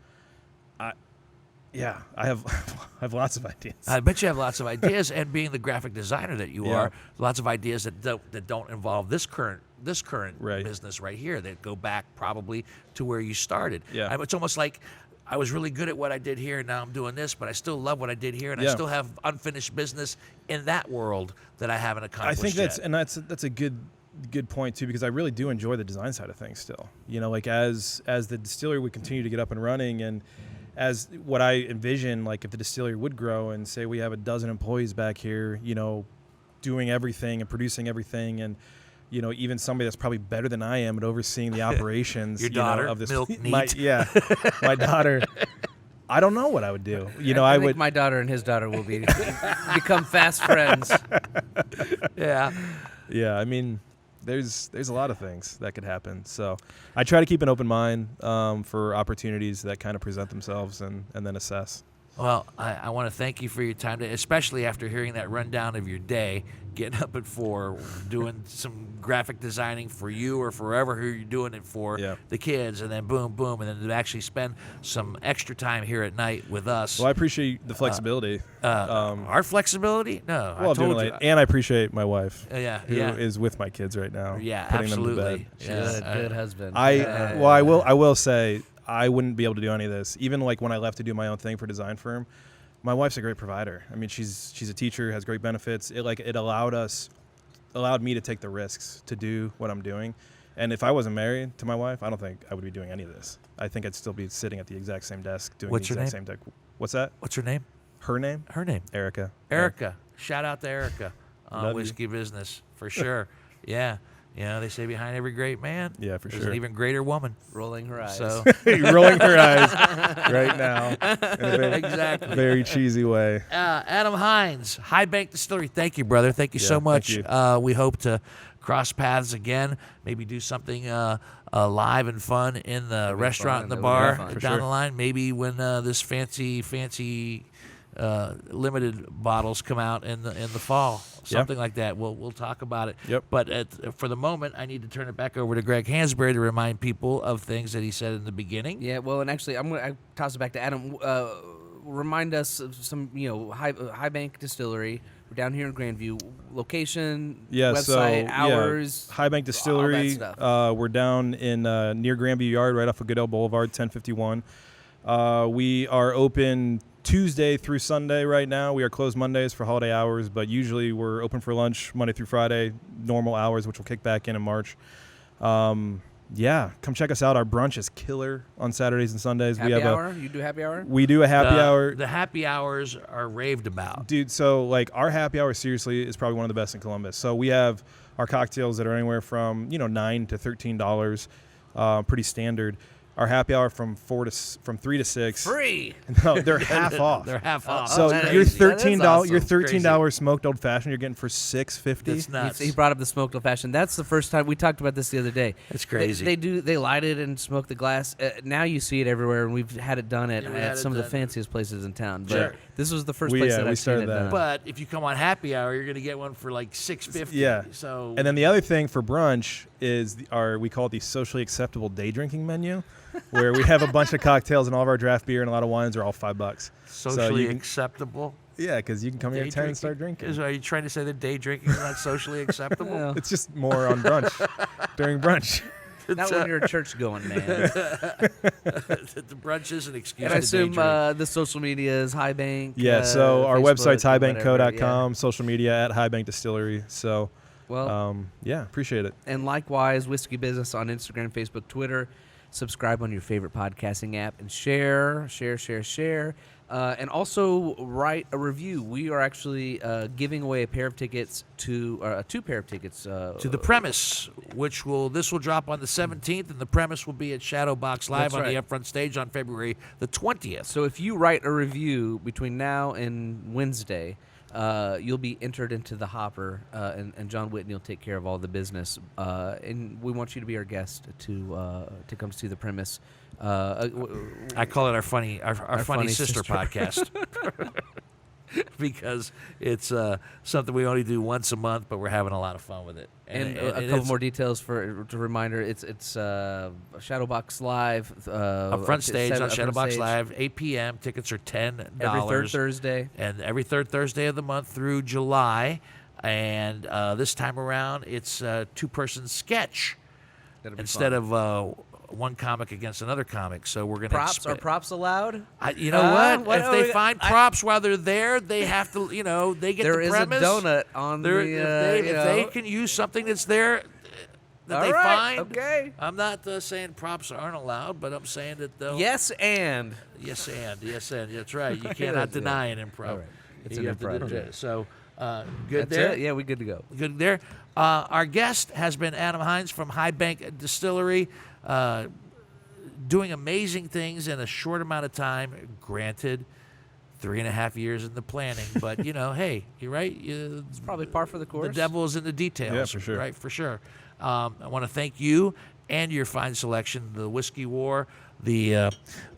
lots of ideas. I bet you have lots of ideas, and being the graphic designer that you are, lots of ideas that don't involve this current business right here, that go back probably to where you started. Yeah. It's almost like I was really good at what I did here, and now I'm doing this, but I still love what I did here, and I still have unfinished business in that world that I haven't accomplished. I think yet. that's a good point too, because I really do enjoy the design side of things still. Like as the distillery would continue to get up and running, and as what I envision, like if the distillery would grow and say we have a dozen employees back here, doing everything and producing everything, and even somebody that's probably better than I am at overseeing the operations. Your daughter, of this, milk, neat. My daughter. I don't know what I would do. I think my daughter and his daughter will become fast friends. Yeah. Yeah, I mean, there's a lot of things that could happen. So I try to keep an open mind for opportunities that kind of present themselves, and then assess. Well, I want to thank you for your time, especially after hearing that rundown of your day, getting up at 4, doing some graphic designing for you or forever who you're doing it for, the kids, and then boom, boom, and then to actually spend some extra time here at night with us. Well, I appreciate the flexibility. Our flexibility? No, well, I told doing you. late. And I appreciate my wife, who yeah. is with my kids right now. Yeah, putting absolutely. them to bed. Good husband. I will say, I wouldn't be able to do any of this. Even like when I left to do my own thing for a design firm, my wife's a great provider. I mean, she's a teacher, has great benefits. It allowed me to take the risks to do what I'm doing. And if I wasn't married to my wife, I don't think I would be doing any of this. I think I'd still be sitting at the exact same desk doing What's the your exact same desk. What's that? What's her name? Her name? Her name. Erica. Erica. Shout out to Erica on Love Whiskey Business, for sure. Yeah. They say behind every great man, Yeah, for there's sure. an even greater woman. Rolling her eyes. So Rolling her eyes right now in a very, exactly. very cheesy way. Adam Hines, High Bank Distillery. Thank you, brother. Thank you so thank much. you. We hope to cross paths again. Maybe do something live and fun in the restaurant and the bar fun. down For sure. the line. Maybe when this fancy limited bottles come out in the fall, something like that. We'll talk about it. Yep. But for the moment, I need to turn it back over to Greg Hansberry to remind people of things that he said in the beginning. Yeah, well, and actually, I toss it back to Adam. Remind us of some, High Bank Distillery. We're down here in Grandview. Location, website, hours. High Bank Distillery. All that stuff. We're down in near Grandview Yard, right off of Goodell Boulevard, 1051. We are open Tuesday through Sunday right now. We are closed Mondays for holiday hours, but usually we're open for lunch Monday through Friday, normal hours, which will kick back in March. Come check us out. Our brunch is killer on Saturdays and Sundays. Happy hour? You do happy hour? We do a happy hour. The happy hours are raved about. Dude, so our happy hour seriously is probably one of the best in Columbus. So we have our cocktails that are anywhere from, $9 to $13, pretty standard. Our happy hour from 3 to 6. Free. No, they're half off. They're half off. So your $13 awesome. your $13 smoked old fashioned you're getting for $6.50. That's nuts. He brought up the smoked old fashioned. That's the first time we talked about this the other day. It's crazy. They light it and smoke the glass. Now you see it everywhere, and we've had it done at some of the fanciest places in town. But Sure. This was the first place that I've seen it done. But if you come on happy hour, you're going to get one for like $6.50. Yeah. So and then the other thing for brunch is we call it the socially acceptable day drinking menu, where we have a bunch of cocktails and all of our draft beer and a lot of wines are all $5. Socially acceptable. Yeah, because you can come here Day at 10 and start drinking. Are you trying to say that day drinking is not socially acceptable? Well, It's just more on brunch during brunch. not when you're a church going man. The brunch is an excuse. And I to day assume drink. the social media is High Bank. Yeah, so our Facebook, website's highbankco.com, whatever, social media at High Bank Distillery. So, Well, appreciate it. and likewise, Whiskey Business on Instagram, Facebook, Twitter. Subscribe on your favorite podcasting app and share. And also write a review. We are actually giving away a pair of tickets to 2 pair of tickets to the premise, this will drop on the 17th, and the premise will be at Shadowbox Live That's on the right. Upfront stage on February the 20th. So if you write a review between now and Wednesday, you'll be entered into the hopper, and John Whitney will take care of all the business. And we want you to be our guest to come see the premise. I call it our funny sister podcast because it's something we only do once a month, but we're having a lot of fun with it. And a couple more details to reminder. It's Shadowbox Live. Upfront stage on Upfront Shadowbox stage. Live, 8 p.m. Tickets are $10. Every third Thursday. And every third Thursday of the month through July. And this time around, it's a 2-person sketch instead of one comic against another comic. So we're going to Are props allowed? you know what? If they find props while they're there, they have to, they get There the is premise. a donut on If they can use something that's there that All they right, find. okay. I'm not saying props aren't allowed, but I'm saying that they'll. Yes, and. Yes, and. That's right. You cannot deny an improv. All right. It's You an have to improv. do it. So, good That's there. it. Yeah, we good to go. Good there. Our guest has been Adam Hines from High Bank Distillery, doing amazing things in a short amount of time. Granted, 3.5 years in the planning, but hey, you're right. It's probably par for the course. The devil is in the details. Yeah, for sure. Right, for sure. I want to thank you and your fine selection, the Whiskey War, the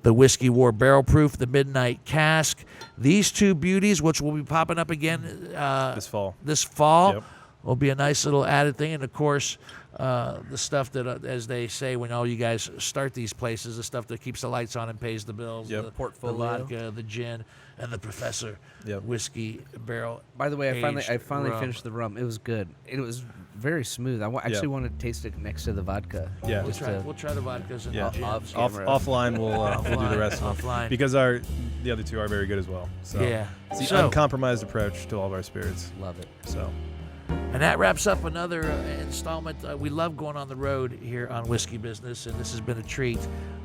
Whiskey War Barrel Proof, the Midnight Cask. These 2 beauties, which will be popping up again This fall. Yep. Will be a nice little added thing. And, of course, the stuff that, as they say when all you guys start these places, the stuff that keeps the lights on and pays the bills, Yep. the Portfolio. the vodka, the gin, and the Professor whiskey barrel. By the way, I finally rum. finished the rum. It was good. It was very smooth. I actually want to taste it next to the vodka. Yeah. We'll Just try the vodkas and Yeah. the gins. Offline, we'll do the rest of them. Offline. Because the other 2 are very good as well. So Yeah. it's the So- uncompromised approach to all of our spirits. Love it. So And that wraps up another installment. We love going on the road here on Whiskey Business, and this has been a treat.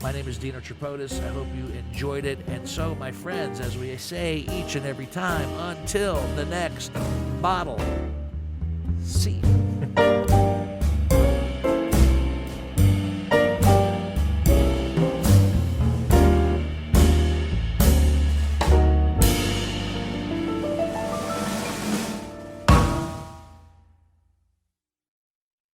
My name is Dino Tripodis. I hope you enjoyed it. And so, my friends, as we say each and every time, until the next bottle, see you.